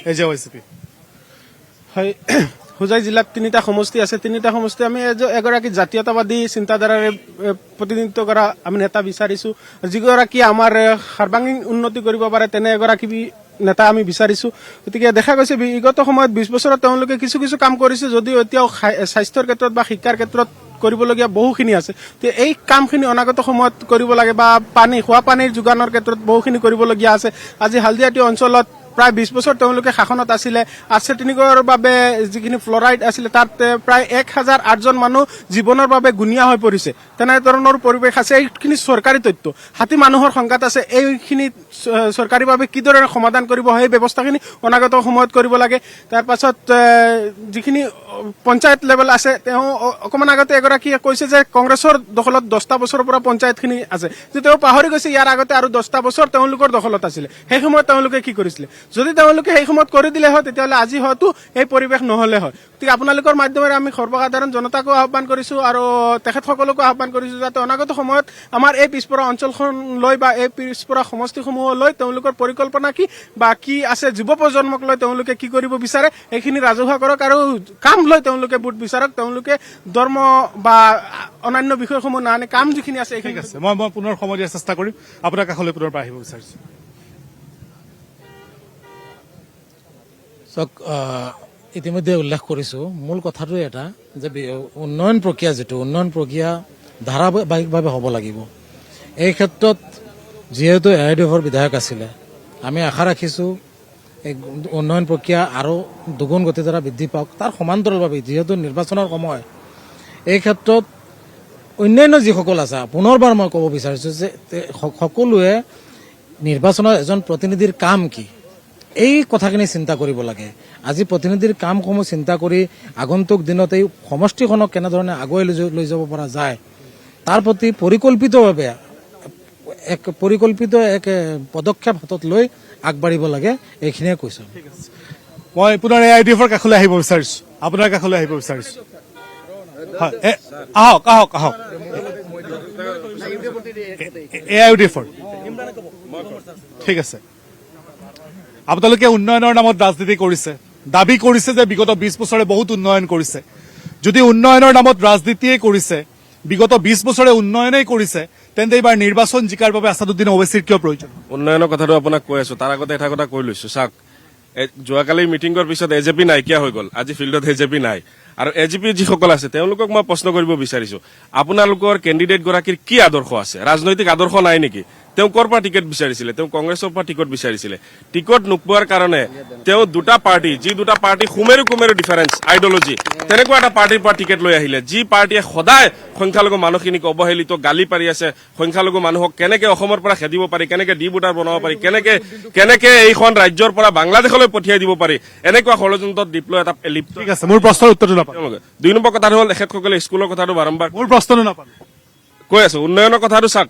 AJYCP। হয়, হোজাই জিলাত 3টা সমষ্টি আছে। 3টা সমষ্টি আমি এগৰাকী জাতীয়তাবাদী চিন্তাধাৰাৰে প্ৰতিনিধিত্ব কৰা আমি নেতা বিচাৰিছোঁ, যিগৰাকী আমাৰ সৰ্বাংগীন উন্নতি কৰিব পাৰে তেনে এগৰাকী নেতা আমি বিচাৰিছোঁ। গতিকে দেখা গৈছে বিগত সময়ত 20 বছৰত তেওঁলোকে কিছু কিছু কাম কৰিছে, যদিও এতিয়াও স্বাস্থ্যৰ ক্ষেত্ৰত বা শিক্ষাৰ ক্ষেত্ৰত কৰিবলগীয়া বহুখিনি আছে। এই কামখিনি অনাগত সময়ত কৰিব লাগে, বা খোৱা পানীৰ যোগানৰ ক্ষেত্ৰত বহুখিনি কৰিবলগীয়া আছে। আজি হালদিয়াটি অঞ্চলত প্ৰায় 20 বছৰ তেওঁলোকে শাসনত আছিলে। আৰ্ছেনিকৰ বাবে যিখিনি ফ্লৰাইড আছিলে তাত প্ৰায় 1008জন মানুহ জীৱনৰ বাবে গুণীয়া হৈ পৰিছে। তেনেধৰণৰ পৰিৱেশ আছে। এইখিনি চৰকাৰী তথ্য। হাতী মানুহৰ সংঘাত আছে। এইখিনি চৰকাৰীভাৱে কিদৰে সমাধান কৰিব সেই ব্যৱস্থাখিনি অনাগত সময়ত কৰিব লাগে। তাৰপাছত যিখিনি পঞ্চায়ত লেভেল আছে, তেওঁ অকণমান আগতে এগৰাকীয়ে কৈছে যে কংগ্ৰেছৰ দখলত 10টা বছৰৰ পৰা পঞ্চায়তখিনি আছে। তেওঁ পাহৰি গৈছে ইয়াৰ আগতে আৰু 10টা বছৰ তেওঁলোকৰ দখলত আছিলে। সেই সময়ত তেওঁলোকে কি কৰিছিলে? যদি তেওঁলোকে সেই সময়ত কৰি দিলে হয় তেতিয়াহ'লে আজি হয়তো এই পৰিৱেশ নহ'লে হয়। গতিকে আপোনালোকৰ মাধ্যমেৰে আমি সৰ্বসাধাৰণ জনতাকো আহ্বান কৰিছোঁ আৰু তেখেতসকলকো আহ্বান কৰিছোঁ যাতে অনাগত সময়ত আমাৰ এই পিছপৰা অঞ্চলখন লৈ বা এই পিছপৰা সমষ্টিসমূহ লৈ তেওঁলোকৰ পৰিকল্পনা কি বা কি আছে, যুৱ প্ৰজন্মক লৈ তেওঁলোকে কি কৰিব বিচাৰে এইখিনি ৰাজহুৱা কৰক, আৰু কাম লৈ তেওঁলোকে ভোট বিচাৰক। তেওঁলোকে ধৰ্ম বা অন্যান্য বিষয়সমূহ নানে, কাম যিখিনি আছে ঠিক আছে। মই পুনৰ সময় দিয়াৰ চেষ্টা কৰিম। আপোনাৰ কাষলৈ পুনৰবাৰ আহিব বিচাৰিছোঁ। চাওক, ইতিমধ্যে উল্লেখ কৰিছোঁ, মূল কথাটো এটা যে উন্নয়ন প্ৰক্ৰিয়া যিটো উন্নয়ন প্ৰক্ৰিয়া ধাৰাবাহিকভাৱে হ'ব লাগিব। এই ক্ষেত্ৰত যিহেতু AIDFৰ বিধায়ক আছিলে, আমি আশা ৰাখিছোঁ এই উন্নয়ন প্ৰক্ৰিয়া আৰু দুগুণ গতিৰ দ্বাৰা বৃদ্ধি পাওক। তাৰ সমান্তৰালভাৱে যিহেতু নিৰ্বাচনৰ সময়, এই ক্ষেত্ৰত অন্যান্য যিসকল আছে, পুনৰবাৰ মই ক'ব বিচাৰিছোঁ যে সকলোৱে নিৰ্বাচনৰ এজন প্ৰতিনিধিৰ কাম কি এই কথাখিনি চিন্তা কৰিব লাগে। আজি প্ৰতিনিধিৰ কামসমূহ চিন্তা কৰি আগন্তুক দিনত এই সমষ্টিখনক কেনেধৰণে আগুৱাই লৈ যাব পৰা যায় তাৰ প্ৰতি পৰিকল্পিত এক পদক্ষেপ হাতত লৈ আগবাঢ়িব লাগে, এইখিনিয়ে কৈছোঁ। মই পুনৰ AIDFৰ কাষলৈ আহিব বিচাৰিছোঁ। আপোনাৰ কাষলৈ আহিব বিচাৰিছোঁ। আহক আহক আহক। AIDFৰ ঠিক আছে। আপোনালোকে উন্নয়নৰ নামত ৰাজনীতি কৰিছে, দাবী কৰিছে যে বিগত 20 বছৰে বহুত উন্নয়ন কৰিছে। যদি উন্নয়নৰ নামত ৰাজনীতিয়ে কৰিছে, বিগত 20 বছৰে উন্নয়নেই কৰিছে, তেন্তে এইবাৰ নিৰ্বাচন জিকাৰ বাবে আছাদুদ্দিন ওৱেইছিৰ কিয় প্ৰয়োজন? উন্নয়নৰ কথাটো আপোনাক কৈ আছো, তাৰ আগতে এটা কথা কৈ লৈছো। চাওক, যোৱাকালি মিটিঙৰ পিছত AJP নাইকিয়া হৈ গ'ল, আজি ফিল্ডত AJP নাই। আৰু AJP যিসকল আছে তেওঁলোকক মই প্ৰশ্ন কৰিব বিচাৰিছো, আপোনালোকৰ কেণ্ডিডেট গৰাকীৰ কি আদৰ্শ আছে? ৰাজনৈতিক আদৰ্শ নাই নেকি? তেওঁ ক'ৰ পৰা টিকেট বিচাৰিছিলে? তেওঁ কংগ্ৰেছৰ পৰা টিকট বিচাৰিছিলে। টিকট নোপোৱাৰ কাৰণে তেওঁ দুটা পাৰ্টি, যি দুটা পাৰ্টি সুমেৰু কুমেৰু ডিফাৰেন্স আইডিঅলজি, তেনেকুৱা এটা পাৰ্টিৰ পৰা টিকেট লৈ আহিলে, যি পাৰ্টিয়ে সদায় সংখ্যালঘু মানুহখিনিক অৱহেলিত গালি পাৰি আছে। সংখ্যালঘু মানুহক কেনেকে অসমৰ পৰা খেদিব পাৰি, কেনেকে ডি ভোটাৰ বনাব পাৰি, কেনেকে এইখন ৰাজ্যৰ পৰা বাংলাদেশলৈ পঠিয়াই দিব পাৰি, এনেকুৱা ষড়যন্ত্ৰত ডিপ্লয় এটা লিপ্ত। ঠিক আছে, মোৰ প্ৰশ্নৰ উত্তৰটো নাপালো। 2 নম্বৰ কথাটো হ'ল তেখেতসকলে স্কুলৰ কথাটো বাৰম্বাৰ মোৰ প্ৰশ্নটো নাপালো। কৈ আছো। উন্নয়নৰ কথাটো চাওক,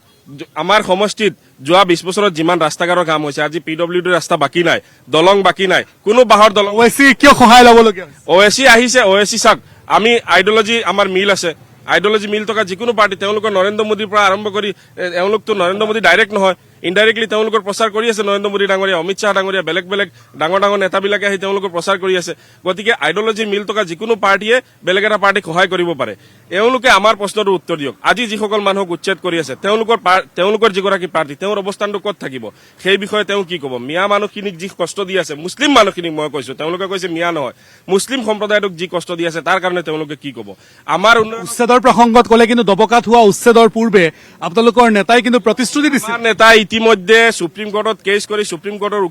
আমাৰ সমষ্টিত যোৱা 20 বছৰত যিমান ৰাস্তা ঘাটৰ কাম হৈছে, আজি PWD ৰাস্তা বাকী নাই, দলং বাকী নাই, কোনো বাঁহৰ দলং। ওৱেইচি কিয় সহায় ল'বলগীয়া? OAC আহিছে। OAC চাওক, আমি আইডিঅলজি আমাৰ মিল আছে, আইডিঅলজি মিল থকা যিকোনো পাৰ্টি, তেওঁলোকৰ নৰেন্দ্ৰ মোদীৰ পৰা আৰম্ভ কৰি, তেওঁলোকতো নৰেন্দ্ৰ মোদী ডাইৰেক্ট নহয়, ইনডাইৰেক্টলি তেওঁলোকৰ প্ৰচাৰ কৰি আছে। নৰেন্দ্ৰ মোদী ডাঙৰীয়া, অমিত শ্বাহ ডাঙৰীয়া, বেলেগ বেলেগ ডাঙৰ ডাঙৰ নেতাবিলাকে আহি তেওঁলোকৰ প্ৰচাৰ কৰি আছে। গতিকে আইডিঅলজি মিল থকা যিকোনো পাৰ্টিয়ে বেলেগ এটা পাৰ্টিক সহায় কৰিব পাৰে। এওঁলোকে আমাৰ প্ৰশ্নটো উত্তৰ দিয়ক। আজি যিসকল মানুহক উচ্ছেদ কৰি আছে, তেওঁলোকৰ যিগৰাকী পাৰ্টি, তেওঁৰ অৱস্থানটো ক'ত থাকিব সেই বিষয়ে তেওঁ কি ক'ব? মিয়া মানুহখিনিক যি কষ্ট দি আছে, মুছলিম মানুহখিনিক মই কৈছো, তেওঁলোকে কৈছে মিয়া নহয়, মুছলিম সম্প্ৰদায়টোক যি কষ্ট দি আছে তাৰ কাৰণে তেওঁলোকে কি ক'ব? আমাৰ উচ্ছেদৰ প্ৰসংগত ক'লে, কিন্তু দবকাত হোৱা উচ্ছেদৰ পূৰ্বে আপোনালোকৰ নেতাই কিন্তু প্ৰতিশ্ৰুতি দিছে। নেতাই ইতিমধ্যে সুপ্ৰিম কোৰ্টত কেছ কৰি সুপ্ৰিম কোৰ্টৰ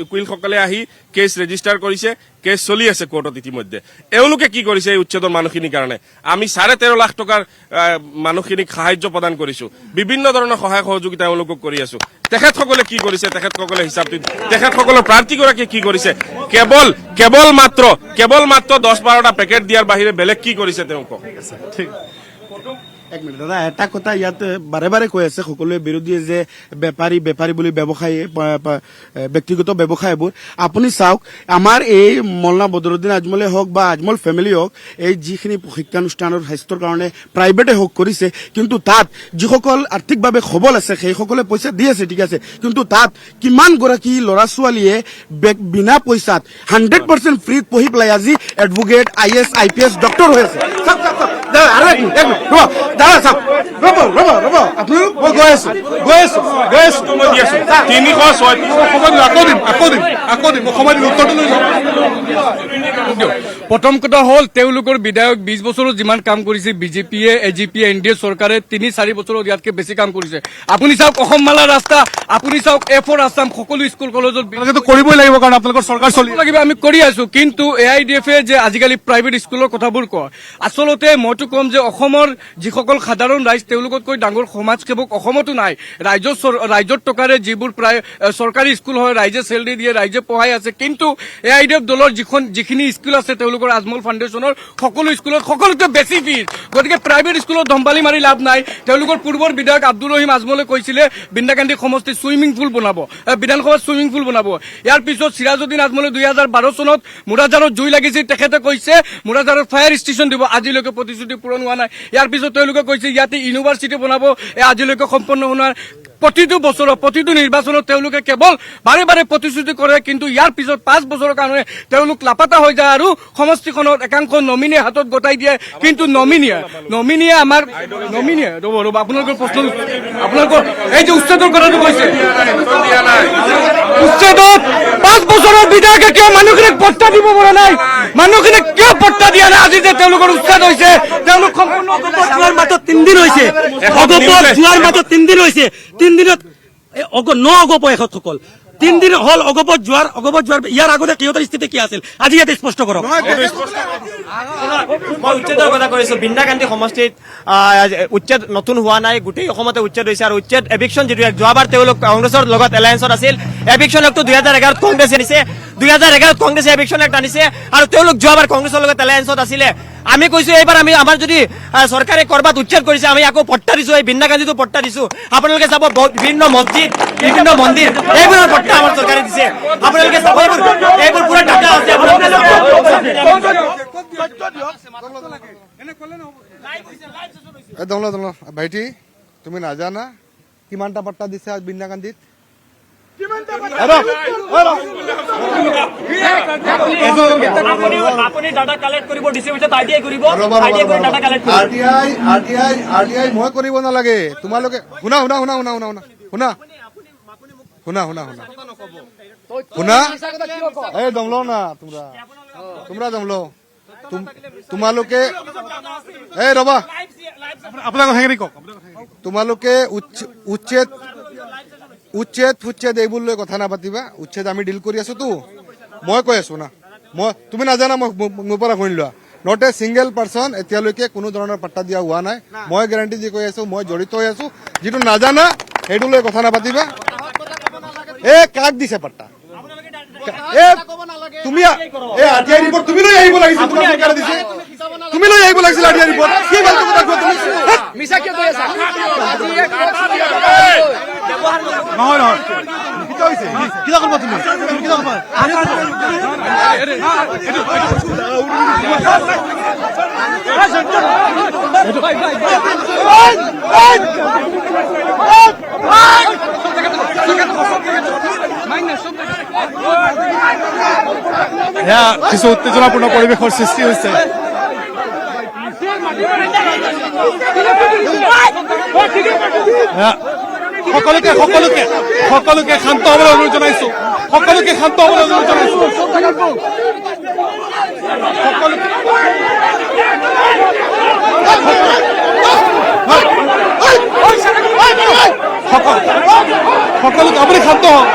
উকিলসকলে আহি কেছ ৰেজিষ্টাৰ কৰিছে, কেছ চলি আছে কোৰ্টত ইতিমধ্যে। এওঁলোকে কি কৰিছে এই উচ্ছেদৰ মানুহখিনিৰ কাৰণে? আমি 13.5 লাখ টকাৰ মানুহখিনিক সাহায্য প্ৰদান কৰিছো, বিভিন্ন ধৰণৰ সহায় সহযোগিতা এওঁলোকক কৰি আছো। তেখেতসকলে কি কৰিছে? তেখেতসকলে হিচাপ দিন। তেখেতসকলৰ প্ৰাৰ্থীগৰাকীয়ে কি কৰিছে? কেৱল মাত্ৰ 10-12টা পেকেট দিয়াৰ বাহিৰে বেলেগ কি কৰিছে তেওঁলোকক? ঠিক এক মিনিট দাদা, এটা কথা ইয়াত বাৰে বাৰে কৈ আছে সকলোৱে বিৰোধীয়ে যে বেপাৰী বুলি ব্যৱসায়ী ব্যক্তিগত ব্যৱসায়বোৰ। আপুনি চাওক, আমাৰ এই মৌলানা বদৰুদ্দিন আজমলে হওক বা আজমল ফেমিলি হওক, এই যিখিনি শিক্ষানুষ্ঠানৰ স্বাস্থ্যৰ কাৰণে প্ৰাইভেটে হওক কৰিছে, কিন্তু তাত যিসকল আৰ্থিকভাৱে সবল আছে সেইসকলে পইচা দি আছে, ঠিক আছে, কিন্তু তাত কিমান গৰাকী ল'ৰা ছোৱালীয়ে বিনা পইচাত 100% ফ্ৰীত পঢ়ি পেলাই আজি এডভোকেট, IAS, IPS ডক্টৰ হৈ আছে। আৰু এক মিনিট দাদা চাওক, ৰ'ব আপোনালোক মই গৈ আছো 336 আকৌ দিম সময় উত্তৰটো লৈ যাওক। প্ৰথম কথা হ'ল তেওঁলোকৰ বিধায়ক 20 বছৰত যিমান কাম কৰিছে বিজেপিয়ে, AGPয়ে, NDA চৰকাৰে 3-4 বছৰত ইয়াতকে বেছি কাম কৰিছে। আপুনি চাওক অসম মালা ৰাস্তা, আপুনি চাওক A4 আছাম, সকলো স্কুল কলেজত কৰিবই লাগিব কাৰণ আপোনালোকৰ চৰকাৰ চলি লাগিব, আমি কৰি আছো। কিন্তু AIDFে যে আজিকালি প্ৰাইভেট স্কুলৰ কথাবোৰ কয়, আচলতে মইতো কম যে অসমৰ যিসকল সাধাৰণ ৰাইজ তেওঁলোকতকৈ ডাঙৰ সমাজ সেৱক অসমতো নাই। ৰাইজৰ টকাৰে যিবোৰ প্ৰায় চৰকাৰী স্কুল হয়, ৰাইজে চেলাৰী দিয়ে, ৰাইজে পঢ়াই আছে। কিন্তু AIDF দলৰ যিখিনি স্কুল আছে তেওঁলোকৰ আজমল ফাউণ্ডেশ্যনৰ সকলো স্কুলত সকলোতকৈ বেছি ফিজ। গতিকে প্ৰাইভেট স্কুলত ধম্বালি মাৰি লাভ নাই। তেওঁলোকৰ পূৰ্বৰ বিধায়ক আব্দুল ৰহিম আজমলে কৈছিলে বিন্দাকান্দি সমষ্টিত চুইমিং পুল বনাব, বিধানসভাত চুইমিং পুল বনাব। ইয়াৰ পিছত চিৰাজউদ্দিন আজমলে 2012 চনত মুৰাজাৰত জুই লাগিছিল, তেখেতে কৈছে মুৰাজাৰত ফায়াৰ ষ্টেচন দিব, আজিলৈকে প্ৰতিশ্ৰুতি পূৰণ হোৱা নাই। ইয়াৰ পিছত তেওঁলোকে কৈছে ইয়াতে ইউনিভাৰ্চিটি বনাব, আজিলৈকে সম্পন্ন হোৱা। প্ৰতিটো বছৰত প্ৰতিটো নিৰ্বাচনত তেওঁলোকে কেৱল বাৰে বাৰে প্ৰতিশ্ৰুতি কৰে, কিন্তু ইয়াৰ পিছত 5 বছৰৰ কাৰণে তেওঁলোক লাপাতা হৈ যায় আৰু সমষ্টিখনত একাংশ নমিনীয়ে হাতত গতাই দিয়ে। কিন্তু নমিনীয়ে ৰ'ব আপোনালোকৰ প্ৰশ্ন, আপোনালোকৰ এই যে উচ্ছেদৰ কথাটো কৈছে, উচ্ছেদত 5 বছৰৰ বিধায়কে কিয় মানুহখিনিক পট্টা দিব পৰা নাই? মানুহখিনিক কিয় পট্টা দিয়া নাই? আজি যে তেওঁলোকৰ উচ্ছেদ হৈছে, তেওঁলোক সম্পূৰ্ণ যোৱাৰ মাত্ৰ 3 দিন হৈছে, যোৱাৰ মাত্ৰ 3 দিন হৈছে। 3 দিনত অগপ এখেতসকল 3 দিন হ'ল অগপত যোৱাৰ ইয়াৰ আগতে সিহঁতৰ স্থিতি কি আছিল আজি ইয়াতে স্পষ্ট কৰক। মই উচ্ছেদৰ কথা কৈছো, বিন্দাকান্দি সমষ্টিত উচ্ছেদ নতুন হোৱা নাই, গোটেই অসমতে উচ্ছেদ হৈছে। আৰু উচ্ছেদ এভিকশ্যন যিটো যোৱাবাৰ তেওঁলোক কংগ্ৰেছৰ লগত এলায়েন্সত আছিল, এভিকশ্যন এক্টটো 2011ত কংগ্ৰেছে আনিছে, 2011ত কংগ্ৰেছে এভিকশ্যন এক্ট আনিছে আৰু তেওঁলোক যোৱাবাৰ কংগ্ৰেছৰ লগত এলায়েন্সত আছিলে। আমি কৈছো এইবাৰ আমাৰ যদি চৰকাৰে কৰবাত উচ্ছেদ কৰিছে আমি আকৌ পট্টা দিছো, এই বিন্দাকান্দিটো পট্টা দিছো। আপোনালোকে চাব বিভিন্ন মছজিদ, বিভিন্ন মন্দিৰ, এইবোৰৰ পট্টা আমাৰ চৰকাৰে দিছে। আপোনালোকে চাব এইবোৰ পুৰা ডাটা আছে। দমলা ভাইটি, তুমি নাজানা কিমানটা পাট্টা দিছে আজ বিন্দাকান্দিত? আপুনি ডাটা কালেক্ট কৰিব দিছে, আইডিআই কৰিব, RTI মই কৰিব নালাগে, তোমালোকে শুনা এই দমলো না তোমৰা দমলো তোমালোকে এই ৰবা তোমালোকে উচ্ছেদ এইবোৰ লৈ কথা নাপাতিবা। উচ্ছেদ আমি ডিল কৰি আছো তো, মই কৈ আছো না, তুমি নাজানা, মোৰ পৰা শুনি লোৱা। নট এ সিংগল পাৰ্চন এতিয়ালৈকে কোনো ধৰণৰ পাট্টা দিয়া হোৱা নাই। মই গেৰাণ্টি দি কৈ আছো, মই জড়িত হৈ আছো। যিটো নাজানা সেইটো লৈ কথা নাপাতিবা। কাক দিছে পাট্টা? তুমি RTI ৰিপৰ্ট তুমি লৈ আহিব লাগিছিল, তোমাৰ চৰকাৰে দিছে, তুমি লৈ আহিব লাগিছিল RTI ৰিপৰ্ট। কি ভাল কথা কোৱা তুমি? মিছা কিয় কৈ আছা? নহয় কি হৈছে? কিলা কৰিব তুমি? কিলা কৰিব? কিছু উত্তেজনাপূৰ্ণ পৰিৱেশৰ সৃষ্টি হৈছে। সকলোকে শান্ত হ'বলৈ অনুৰোধ জনাইছো। সকলোকে সকলো আপুনি শান্ত হওক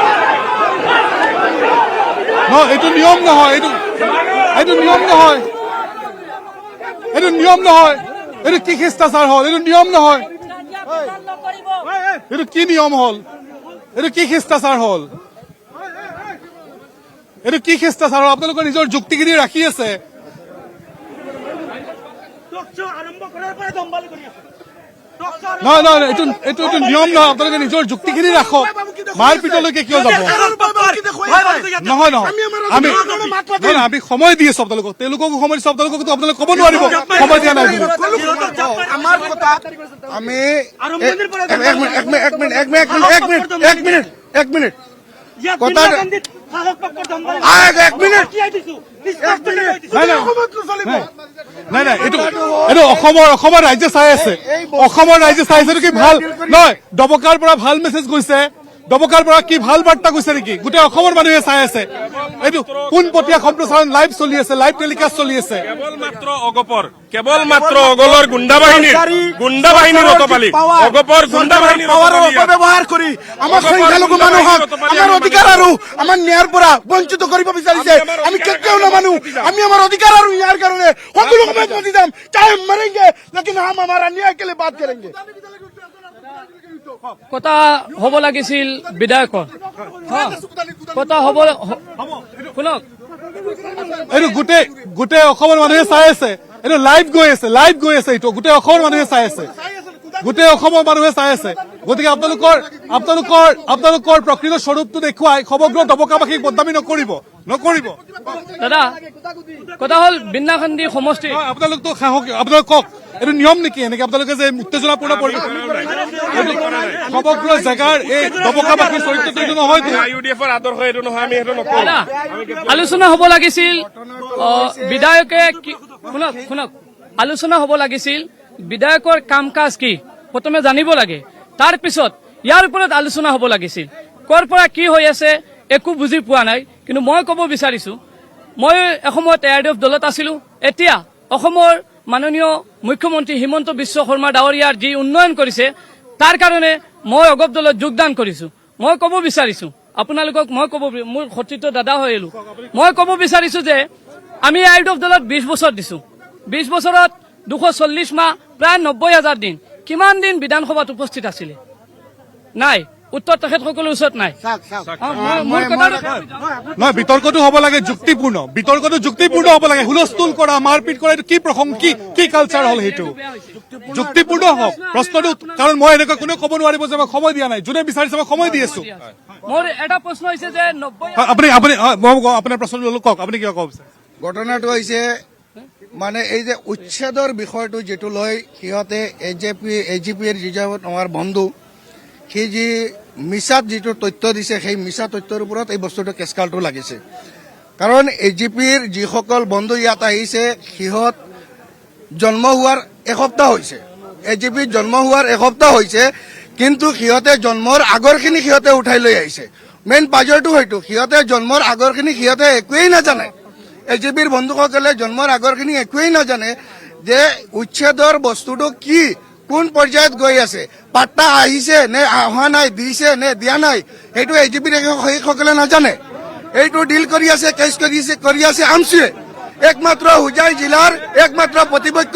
নহয় এইটো নিয়ম নহয় এইটো নিয়ম নহয় এইটো নিয়ম নহয় এইটো কি শিষ্টাচাৰ হ'ল এইটো নিয়ম নহয় এইটো কি নিয়ম হ'ল এইটো কি শিষ্টাচাৰ হ'ল এইটো কি শিষ্টাচাৰ হ'ল আপোনালোকৰ নিজৰ যুক্তিখিনি ৰাখি আছে নহয় নহয় এইটো নিয়ম নহয় আপোনালোকে নিজৰ যুক্তিখিনি ৰাখক মাৰপিটলৈকে কিয় যাব নহয় নহয় আমি সময় দি আছো আপোনালোকক তেওঁলোককো সময় দিছো আপোনালোককতো আপোনালোকে ক'ব নোৱাৰিব সময় দিয়া নাই বুলি আমাৰ কথা আমি এক মিনিট কথা নাই নাই এইটো অসমৰ ৰাইজে চাই আছে অসমৰ ৰাইজে চাই আছে কি ভাল নহয় ডবকাৰ পৰা ভাল মেছেজ গৈছে ডবকাৰ পৰা কি ভাল বাৰ্তা গৈছে নেকি গোটেই অসমৰ মানুহে চাই আছে এইটো পোনপটীয়া সম্প্ৰচাৰণ লাইভ চলি আছে লাইভ টেলিকাষ্ট চলি আছে কেৱল মাত্ৰ অগলৰ গুণ্ডাবাহিনীৰ অতপালি অগপৰ গুণ্ডাবাহিনীৰ অপব্যৱহাৰ কৰি আমাৰ সংখ্যালঘু মানুহক আমাৰ অধিকাৰ আৰু আমাৰ ন্যায়ৰ পৰা বঞ্চিত কৰিব বিচাৰিছে আমি কেতিয়াও নামানো আমি আমাৰ অধিকাৰ আৰু ন্যায়ৰ কাৰণে সকলো সময়ত মতি যাম চাহে মৰেংগে লেকিন হাম আমাৰ ন্যায় के लिए बात करेंगे কথা হ'ব লাগিছিল বিধায়কৰ কথা হ'ব শুনক এইটো গোটেই অসমৰ মানুহে চাই আছে এইটো লাইভ গৈ আছে এইটো গোটেই অসমৰ মানুহে চাই আছে গতিকে আপোনালোকৰ প্ৰকৃত স্বৰূপটো দেখুৱাই সমগ্ৰ ডবকাবাসীক বদনামী নকৰিব দাদা কথা হ'ল বিন্নাখান্দি সমষ্টি আপোনালোকতো সাহস আপোনালোক কওক এইটো নিয়ম নেকি এনেকে আপোনালোকে যে উত্তেজনাপূৰ্ণ পৰিৱেশ সমগ্ৰ জেগাৰ এই ডবকাবাসীৰ চৰিত্ৰটো এইটো নহয়তো ইউডিএফৰ আদৰ্শ এইটো নহয় আমি সেইটো নকৰো দাদা আলোচনা হ'ব লাগিছিল বিধায়কে শুনক আলোচনা হ'ব লাগিছিল বিধায়কৰ কাম কাজ কি প্ৰথমে জানিব লাগে তাৰ পিছত ইয়াৰ ওপৰত আলোচনা হ'ব লাগিছিল কৰ পৰা কি হৈ আছে একো বুজি পোৱা নাই কিন্তু মই ক'ব বিচাৰিছো মই এসময়ত এআইডিএফ দলত আছিলো এতিয়া অসমৰ মাননীয় মুখ্যমন্ত্ৰী হিমন্ত বিশ্ব শৰ্মা ডাঙৰীয়াৰ যি উন্নয়ন কৰিছে তাৰ কাৰণে মই অগপ দলত যোগদান কৰিছো মই ক'ব বিচাৰিছো আপোনালোকক মোৰ সতীৰ্থ দাদা হৈ আহিলো মই ক'ব বিচাৰিছো যে আমি এআইডিএফ দলত 20 বছৰ দিছো 20 বছৰত 240 মাহ প্ৰায় 90,000 দিন কিমান দিন বিধানসভাত উপস্থিত আছিলে নাই উত্তৰ তেখেতসকলৰ ওচৰত নাই নহয় বিতৰ্কটো হ'ব লাগে যুক্তিপূৰ্ণ হ'ব লাগে হুলস্থুল কৰা মাৰপিট কৰা এইটো কি প্ৰসংগ কি কালচাৰ হ'ল সেইটো যুক্তিপূৰ্ণ হওক প্ৰশ্নটো কাৰণ মই এনেকুৱা কোনেও ক'ব নোৱাৰিব যে মই সময় দিয়া নাই যোনে বিচাৰিছে মই সময় দি আছো মোৰ এটা প্ৰশ্ন হৈছে যে 90 আপুনি আপোনাৰ প্ৰশ্নটো কওক আপুনি কিয় ক'ব বিচাৰে ঘটনাটো হৈছে মানে এই যে উচ্ছেদৰ বিষয়টো যেটো লৈ সিহঁতে এজিপিৰ যিজন আমাৰ বন্ধু সেই যি মিছাত যিটো তথ্য দিছে সেই মিছা তথ্যৰ ওপৰত এই বস্তুটো কেচকালটো লাগিছে কাৰণ এজিপিৰ যিসকল বন্ধু ইয়াত আহিছে সিহঁত জন্ম হোৱাৰ এসপ্তাহ হৈছে এজিপিৰ জন্ম হোৱাৰ এসপ্তাহ হৈছে কিন্তু সিহঁতে জন্মৰ আগৰখিনি সিহঁতে উঠাই লৈ আহিছে মেইন বাজৰটো হয়তো সিহঁতে জন্মৰ আগৰখিনি সিহঁতে একোৱেই নাজানে এজিপিৰ বন্ধুসকলে জন্মৰ আগৰখিনি একোৱেই নাজানে যে উচ্ছেদৰ বস্তুটো কি কোন পৰ্যায়ত গৈ আছে পাত্তা আহিছে নে অহা নাই দিছে নে দিয়া নাই সেইটো এজিপিৰ সকলে নাজানে এইটো ডিল কৰি আছে কেছ কৰি আছে আমচুৱে একমাত্ৰ হুজাই জিলাৰ একমাত্ৰ প্ৰতিপক্ষ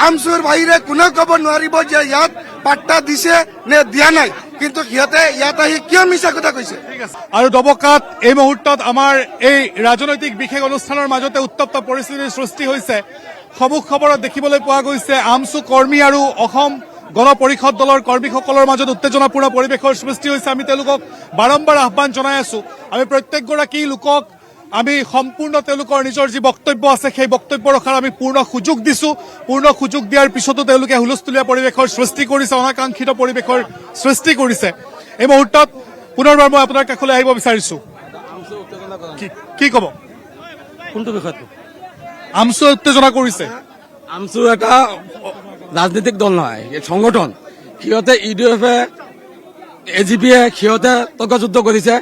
আমচুৰ বাহিৰে কোনেও ক'ব নোৱাৰিব যে ইয়াত পাত্তা দিছে নে দিয়া নাই কিন্তু সিহঁতে ইয়াত আহি কিয় মিছা কথা কৈছে আৰু ডবকাত এই মুহূৰ্তত আমাৰ এই ৰাজনৈতিক বিশেষ অনুষ্ঠানৰ মাজতে উত্তপ্ত পৰিস্থিতিৰ সৃষ্টি হৈছে সমুখ খবৰত দেখিবলৈ পোৱা গৈছে আমচু কৰ্মী আৰু অসম গণ পৰিষদ দলৰ কৰ্মীসকলৰ মাজত উত্তেজনাপূৰ্ণ পৰিৱেশৰ সৃষ্টি হৈছে আমি তেওঁলোকক বাৰম্বাৰ আহ্বান জনাই আছো আমি প্ৰত্যেকগৰাকী লোকক আমি সম্পূৰ্ণ তেওঁলোকৰ নিজৰ যি বক্তব্য আছে সেই বক্তব্য ৰখাৰ আমি পূৰ্ণ সুযোগ দিছো পূৰ্ণ সুযোগ দিয়াৰ পিছতো তেওঁলোকে হুলস্থুলীয়া পৰিৱেশৰ সৃষ্টি কৰিছে অনাকাংক্ষিত পৰিৱেশৰ সৃষ্টি কৰিছে এই মুহূৰ্তত পুনৰবাৰ মই আপোনাৰ কাষলৈ আহিব বিচাৰিছো কি ক'ব কোনটো বিষয়ত আমচু উত্তেজনা কৰিছে আমচু এটা ৰাজনৈতিক দল নহয় সংগঠন সিহঁতে ইউডিএফে এজিপিয়ে সিহঁতে তৰ্কযুদ্ধ কৰিছে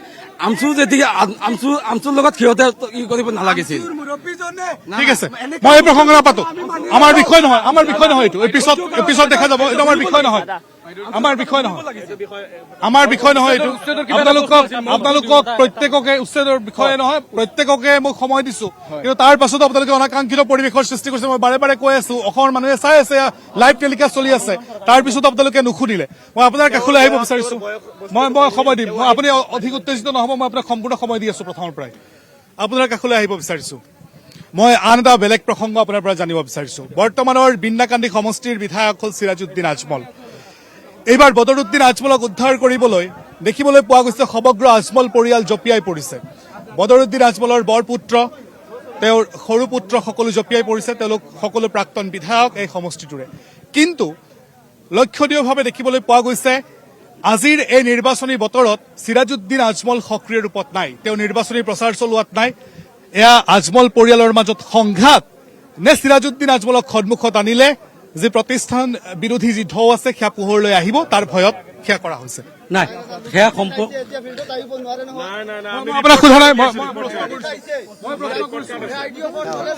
আমচুৰ লগত সিহঁতে কৰিব নালাগিছিল ঠিক আছে মই এই প্ৰসংগ নাপাতো আমাৰ বিষয় নহয় এইটো পিছত দেখা যাব এইটো আমাৰ বিষয় নহয় আমাৰ বিষয় নহয় এইটো আপোনালোকক প্ৰত্যেককে উচ্ছেদৰ বিষয়ে নহয়, প্ৰত্যেককে মই সময় দিছো, কিন্তু তাৰ পাছতো আপোনালোকে অনাকাংক্ষিত পৰিৱেশৰ সৃষ্টি কৰিছে। মই বাৰে বাৰে কৈ আছো, অসমৰ মানুহে চাই আছে, লাইভ টেলিকাষ্ট চলি আছে, তাৰ পিছত আপোনালোকে নুশুনিলে। মই আপোনাৰ কাষলৈ আহিব বিচাৰিছো, মই সময় দিম, আপুনি অধিক উত্তেজিত নহব, মই আপোনাক সম্পূৰ্ণ সময় দি আছো। প্ৰথমৰ পৰাই আপোনাৰ কাষলৈ আহিব বিচাৰিছো। মই আন এটা বেলেগ প্ৰসংগ আপোনাৰ পৰা জানিব বিচাৰিছো। বৰ্তমানৰ বিন্নাকান্দি সমষ্টিৰ বিধায়ক হ'ল চিৰাজউদ্দিন আজমল। এইবাৰ বদৰুদ্দিন আজমলক উদ্ধাৰ কৰিবলৈ দেখিবলৈ পোৱা গৈছে সমগ্ৰ আজমল পৰিয়াল জঁপিয়াই পৰিছে। বদৰুদ্দিন আজমলৰ বৰপুত্ৰ, তেওঁৰ সৰু পুত্ৰ সকলো জঁপিয়াই পৰিছে। তেওঁলোক সকলো প্ৰাক্তন বিধায়ক এই সমষ্টিটোৰে। কিন্তু লক্ষণীয়ভাৱে দেখিবলৈ পোৱা গৈছে আজিৰ এই নিৰ্বাচনী বতৰত চিৰাজউদ্দিন আজমল সক্ৰিয় ৰূপত নাই, তেওঁ নিৰ্বাচনী প্ৰচাৰ চলোৱাত নাই। এয়া আজমল পৰিয়ালৰ মাজত সংঘাত নে চিৰাজউদ্দিন আজমলক সন্মুখত আনিলে যি প্ৰতিষ্ঠান বিৰোধী যি ঢৌ আছে সেয়া পোহৰলৈ আহিব, তাৰ ভয়ত সেয়া কৰা হৈছে? নাই, সেয়া আপোনাক সোধা নাই,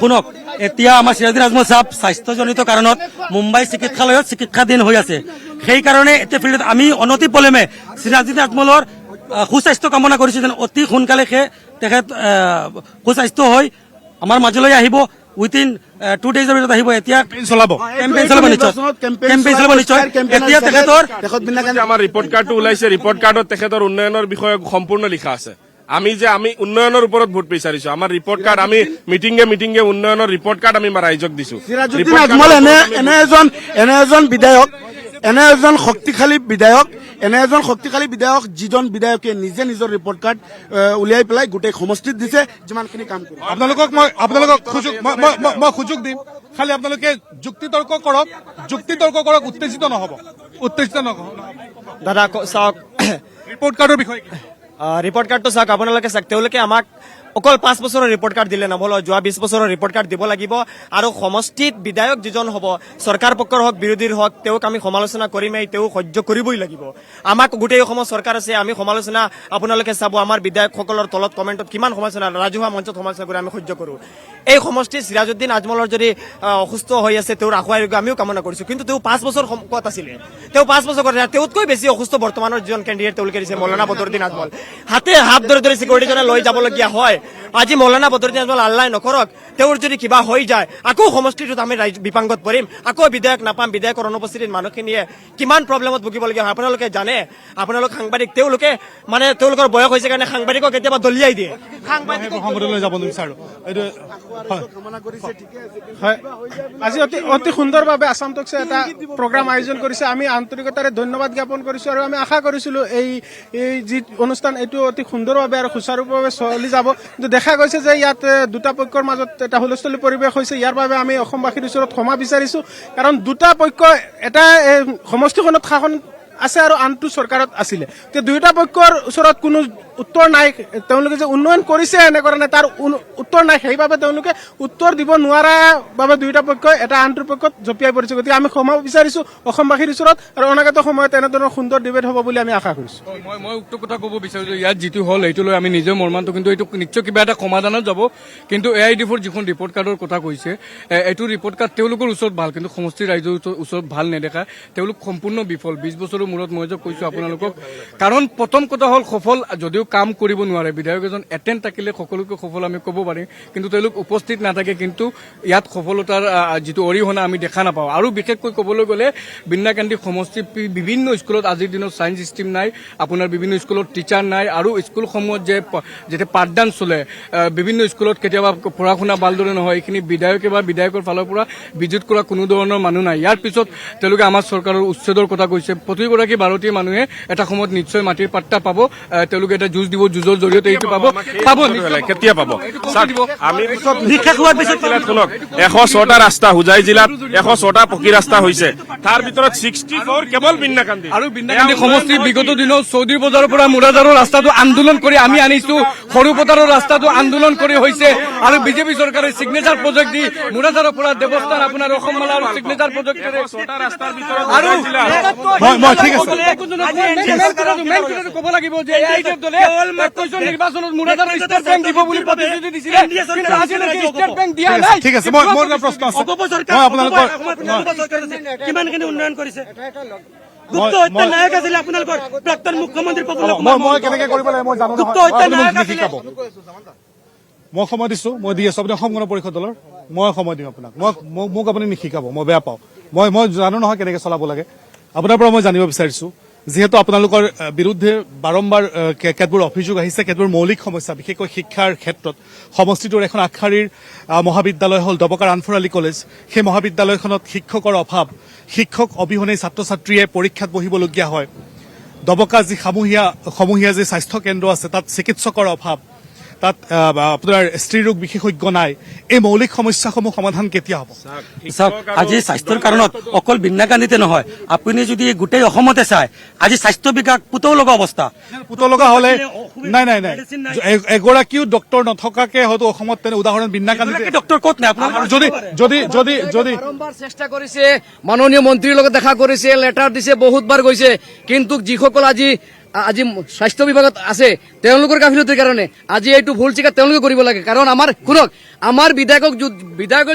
শুনক, এতিয়া আমাৰ চিৰাজউদ্দিন আজমল চাহাব স্বাস্থ্যজনিত কাৰণত মুম্বাই চিকিৎসালয়ত চিকিৎসাধীন হৈ আছে। সেইকাৰণে এতিয়া ফিল্ডত আমি অনতি পলমে চিৰাজউদ্দিন আজমলৰ সুস্বাস্থ্য কামনা কৰিছো, যেন অতি সোনকালে তেখেত সুস্বাস্থ্য হৈ আমাৰ মাজলৈ আহিব। উইথিন 2 days ভিতৰত আহিব। এতিয়া কেম্পেইন চলাব নিশ্চয়। এতিয়া তেখেতৰ আমাৰ ৰিপৰ্ট কাৰ্ডটো ওলাইছে, ৰিপৰ্ট কাৰ্ডত তেখেতৰ উন্নয়নৰ বিষয়ে সম্পূৰ্ণ লিখা আছে। আমি উন্নয়নৰ ওপৰত ভোট বিচাৰিছো, আমাৰ ৰিপৰ্ট কাৰ্ড আমি মিটিংগে উন্নয়নৰ ৰিপৰ্ট কাৰ্ড আমি ৰাইজক দিছো। চিৰাজউদ্দিন আজমল এনে এজন বিধায়ক, এনে এজন শক্তিশালী বিধায়ক, যিজন বিধায়কে নিজে নিজৰ ৰিপৰ্ট কাৰ্ড উলিয়াই পেলাই গোটেই সমষ্টিত দিছে, যিমানখিনি কাম কৰে। আপোনালোকক সুযোগ দিম, খালি আপোনালোকে যুক্তি তৰ্ক কৰক, উত্তেজিত নহব। দাদা চাওক, ৰিপৰ্ট কাৰ্ডৰ বিষয়ে ৰিপৰ্ট কাৰ্ডটো চাওক, আপোনালোকে চাওক, তেওঁলোকে আমাক অকল 5 বছৰৰ ৰিপৰ্ট কাৰ্ড দিলে নহ'ব, যোৱা 20 বছৰৰ ৰিপৰ্ট কাৰ্ড দিব লাগিব। আৰু সমষ্টিত বিধায়ক যিজন হ'ব, চৰকাৰ পক্ষৰ হওক বিৰোধীৰ হওক, তেওঁক আমি সমালোচনা কৰিমেই, তেওঁ সহ্য কৰিবই লাগিব। আমাক গোটেই অসমত চৰকাৰ আছে, আমি সমালোচনা আপোনালোকে চাব, আমাৰ বিধায়কসকলৰ তলত কমেণ্টত কিমান সমালোচনা, ৰাজহুৱা মঞ্চত সমালোচনা কৰি আমি সহ্য কৰোঁ। এই সমষ্টিত চিৰাজউদ্দিন আজমলৰ যদি অসুস্থ হৈ আছে, তেওঁৰ আশু আৰোগ্য আমিও কামনা কৰিছোঁ। কিন্তু তেওঁ 5 বছৰ ক'ত আছিলে? তেওঁ 5 বছৰ কৰে, তেওঁতকৈ বেছি অসুস্থ বৰ্তমানৰ যিজন কেণ্ডিডেট তেওঁলোকে দিছে, মৌলানা বদৰুদ্দিন আজমল। হাতে হাত ধৰি চিকিউৰিটিজনে লৈ যাবলগীয়া হয়। আজি মৌলানা বদৰুদ্দিন আজমল আল্লাই নকৰক, তেওঁৰ যদি কিবা হৈ যায়, আকৌ সমষ্টিটোত আমি বিপাংগত পৰিম, আকৌ বিধায়ক নাপাম। বিধায়কৰ অনুপস্থিতিত মানুহখিনিয়ে কিমান প্ৰব্লেমত ভুগিবলগীয়া হয় আপোনালোকে জানে। আপোনালোক সাংবাদিক, তেওঁলোকৰ বয়স হৈছে কাৰণে সাংবাদিকক কেতিয়াবা দলিয়াই দিয়ে। যাব নিবিচাৰো। আজি অতি সুন্দৰভাৱে আছাম টকছে এটা প্ৰগ্ৰাম আয়োজন কৰিছে, আমি আন্তৰিকতাৰে ধন্যবাদ জ্ঞাপন কৰিছো। আৰু আমি আশা কৰিছিলো এই যি অনুষ্ঠান এইটো অতি সুন্দৰভাৱে আৰু সুচাৰুৰূপে চলি যাব। কিন্তু দেখা গৈছে যে ইয়াত দুটা পক্ষৰ মাজত এটা হুলস্থুলী পৰিৱেশ হৈছে। ইয়াৰ বাবে আমি অসমবাসীৰ ওচৰত ক্ষমা বিচাৰিছো, কাৰণ দুটা পক্ষ, এটা সমষ্টিখনত শাসন আছে আৰু আনটো চৰকাৰত আছিলে। দুয়োটা পক্ষৰ ওচৰত কোনো উত্তৰ নাই, তেওঁলোকে যে উন্নয়ন কৰিছে এনে কৰা নাই তাৰ উত্তৰ নাই। সেইবাবে তেওঁলোকে উত্তৰ দিব নোৱাৰা বাবে দুয়োটা পক্ষই এটা আনটোৰ পক্ষত জঁপিয়াই পৰিছে। গতিকে আমি ক্ষমা বিচাৰিছো অসমবাসীৰ ওচৰত, আৰু অনাগত সময়ত এনেধৰণৰ সুন্দৰ ডিবেট হ'ব বুলি আমি আশা কৰিছো। মই উক্ত কথা ক'ব বিচাৰিছো, ইয়াত যিটো হ'ল এইটো লৈ আমি নিজেও মৰ্মান্তিত, কিন্তু এইটো নিশ্চয় কিবা এটা সমাধানত যাব। কিন্তু AIDF যিখন ৰিপৰ্ট কাৰ্ডৰ কথা কৈছে, এইটো ৰিপৰ্ট কাৰ্ড তেওঁলোকৰ ওচৰত ভাল, কিন্তু সমষ্টিৰ ৰাইজৰ ওচৰত ভাল নেদেখা। তেওঁলোক সম্পূৰ্ণ বিফল। 20 বছৰৰ মূৰত মই যে কৈছো আপোনালোকক, কাৰণ প্ৰথম কথা হ'ল সফল যদিও কাম কৰিব নোৱাৰে, বিধায়ক এজন এটেণ্ড থাকিলে সকলোকে সফল আমি ক'ব পাৰিম, কিন্তু তেওঁলোক উপস্থিত নাথাকে। কিন্তু ইয়াত সফলতাৰ যিটো অৰিহণা আমি দেখা নাপাওঁ। আৰু বিশেষকৈ ক'বলৈ গ'লে বিন্নাকান্দি সমষ্টিৰ বিভিন্ন স্কুলত আজিৰ দিনত ছায়েন্স ষ্ট্ৰীম নাই, আপোনাৰ বিভিন্ন স্কুলত টিচাৰ নাই, আৰু স্কুলসমূহত যেতিয়া পাঠদান চলে, বিভিন্ন স্কুলত কেতিয়াবা পঢ়া শুনা ভালদৰে নহয়, এইখিনি বিধায়কে বা বিধায়কৰ ফালৰ পৰা বিদ্যুৎ কৰা কোনো ধৰণৰ মানুহ নাই। ইয়াৰ পিছত তেওঁলোকে আমাৰ চৰকাৰৰ উচ্ছেদৰ কথা কৈছে। প্ৰতিগৰাকী ভাৰতীয় মানুহে এটা সময়ত নিশ্চয় মাটিৰ পাত্তা পাব, তেওঁলোকে এটা যুঁজ দিব, যুঁজৰ জৰিয়তে এইটো পাব। কেতিয়া পাব? আমি 106টা ৰাস্তা, হোজাই জিলাত 106টা পকী ৰাস্তা হৈছে, তাৰ ভিতৰত 64 কেৱল বিন্নাকান্দি। আৰু বিন্নাকান্দি সমষ্টিৰ বিগত দিনত চৌধুৰী বজাৰৰ পৰা মুৰাদাৰৰ ৰাস্তাটো আন্দোলন কৰি আমি আনিছো, সৰুপথাৰৰ ৰাস্তাটো আন্দোলন কৰি হৈছে, আৰু বিজেপি চৰকাৰে সিগনেচাৰ প্ৰজেক্ট দি মুৰাদাৰৰ পৰা দেৱস্থান আপোনাৰ অসমমালা আৰু সিগনেচাৰ প্ৰজেক্টেৰে 6টা ৰাস্তাৰ ভিতৰত ক'ব লাগিব যে AIDF দলে নিৰ্বাচনত মুৰাদাৰৰ ষ্টেট বেংক দিব বুলি প্ৰতিশ্ৰুতি দিছিলে, কিন্তু আজিলৈকে ষ্টেট বেংক দিয়া নাই। ঠিক আছে, মোৰ এটা প্ৰশ্ন আছে, মই আপোনালোকৰ কিমানখিনি উন্নয়ন কৰিছে? গুপ্ত হত্যা নায়ক আছিল আপোনালোকৰ প্ৰাক্তন মুখ্যমন্ত্ৰী প্ৰফুল্ল কুমাৰ মই কেনেকে কৰিব লাগে মই জানো গুপ্ত নহয় হত্যা আপুনি মোক নায়ক আছিলে। নিশিকাব মই সময় দিছো মই দি আছো আপুনি অসম গণ পৰিষদ দলৰ মই সময় দিম আপোনাক মোক আপুনি নিশিকাব মই বেয়া পাওঁ মই জানো নহয় কেনেকে চলাব লাগে আপোনাৰ পৰা মই জানিব বিচাৰিছো যিহেতু আপোনালোকৰ বিৰুদ্ধে বাৰম্বাৰ কেতবোৰ অভিযোগ আহিছে কেতবোৰ মৌলিক সমস্যা বিশেষকৈ শিক্ষাৰ ক্ষেত্ৰত সমষ্টিটোৰ এখন আগশাৰীৰ মহাবিদ্যালয় হ'ল ডবকাৰ আনফৰালি কলেজ সেই মহাবিদ্যালয়খনত শিক্ষকৰ অভাৱ শিক্ষক অবিহনে ছাত্ৰ ছাত্ৰীয়ে পৰীক্ষাত বহিবলগীয়া হয় ডবকা যি সমূহীয়া যি স্বাস্থ্য কেন্দ্ৰ আছে তাত চিকিৎসকৰ অভাৱ তাত আপোনাৰ স্ত্ৰী ৰোগ বিশেষজ্ঞ নাই এই মৌলিক সমস্যাসমূহ সমাধান কেতিয়া হ'ব চাওক আজি স্বাস্থ্যৰ কাৰণত অকল বিন্যা গান্ধীতে নহয় আপুনি যদি গোটেই অসমতে চায় আজি স্বাস্থ্য বিভাগ পুতৌ লগা অৱস্থা পুতৌ লগা হলে নাই এগৰাকীও ডক্তৰ নথকাকে হয়তো অসমত তেনে উদাহৰণ বিন্যা গান্ধী ডক্তৰ ক'ত নাই আপোনাৰ যদি বাৰম্বাৰ চেষ্টা কৰিছে মাননীয় মন্ত্ৰীৰ লগত দেখা কৰিছে লেটাৰ দিছে বহুতবাৰ গৈছে কিন্তু যিসকল আজি স্বাস্থ্য বিভাগত আছে তেওঁলোকৰ গাফিলতিৰ কাৰণে আজি এইটো ভুল স্বীকাৰ তেওঁলোকে কৰিব লাগে কাৰণ আমাৰ বিধায়কক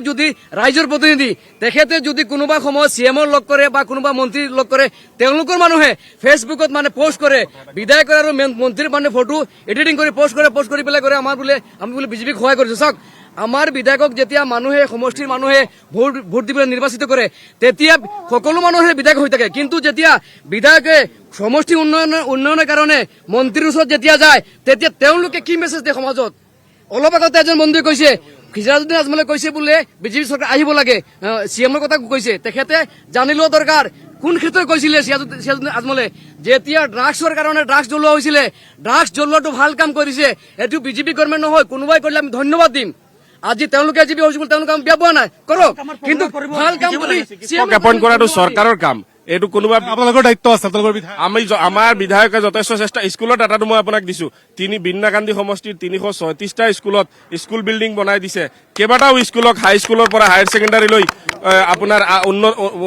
যদি ৰাইজৰ প্ৰতিনিধি তেখেতে যদি কোনোবা সময়ত CM-ৰ লগ কৰে বা কোনোবা মন্ত্ৰীৰ লগ কৰে তেওঁলোকৰ মানুহে ফেচবুকত মানে পোষ্ট কৰে বিধায়কৰ আৰু মন্ত্ৰীৰ মানে ফটো এডিটিং কৰি পোষ্ট কৰি পেলাই কৰে আমি বোলে বিজেপিক সহায় কৰিছো চাওক আমাৰ বিধায়কক যেতিয়া মানুহে সমষ্টিৰ মানুহে ভোট দিবলৈ নিৰ্বাচিত কৰে তেতিয়া সকলো মানুহৰ বিধায়ক হৈ থাকে কিন্তু যেতিয়া বিধায়কে সমষ্টি উন্নয়নৰ কাৰণে মন্ত্ৰীৰ ওচৰত যেতিয়া যায় তেতিয়া তেওঁলোকে কি মেছেজ দিয়ে সমাজত অলপ আগতে এজন মন্ত্ৰীয়ে কৈছে খিজাৰুদ্দিন আজমলে কৈছে বোলে বিজেপি চৰকাৰ আহিব লাগে CM-ৰ কথা কৈছে তেখেতে জানি লোৱা দৰকাৰ কোন ক্ষেত্ৰত কৈছিলে খিজাৰুদ্দিন আজমলে যেতিয়া ড্ৰাগছৰ কাৰণে ড্ৰাগছ জ্বলোৱা হৈছিলে ড্ৰাগছ জ্বলোৱাটো ভাল কাম কৰিছে এইটো বিজেপি গভৰ্ণমেণ্ট নহয় কোনোবাই কৰিলে আমি ধন্যবাদ দিম আজি তেওঁলোকে যি হৈছে তেওঁলোকে আমি বেয়া পোৱা নাই কৰক কিন্তু ভাল কাম কৰি এপইণ্ট কৰাটো চৰকাৰৰ কাম এইটো কোনোবা আপোনালোকৰ দায়িত্ব আছে আপোনালোকৰ বিধায়ক আমাৰ বিধায়কে যথেষ্ট চেষ্টা স্কুলৰ ডাটাটো মই আপোনাক দিছো বিন্যা গান্ধী সমষ্টিৰ 336টা স্কুলত স্কুল বিল্ডিং বনাই দিছে কেইবাটাও স্কুলক হাই স্কুলৰ পৰা হায়াৰ ছেকেণ্ডাৰীলৈ আপোনাৰ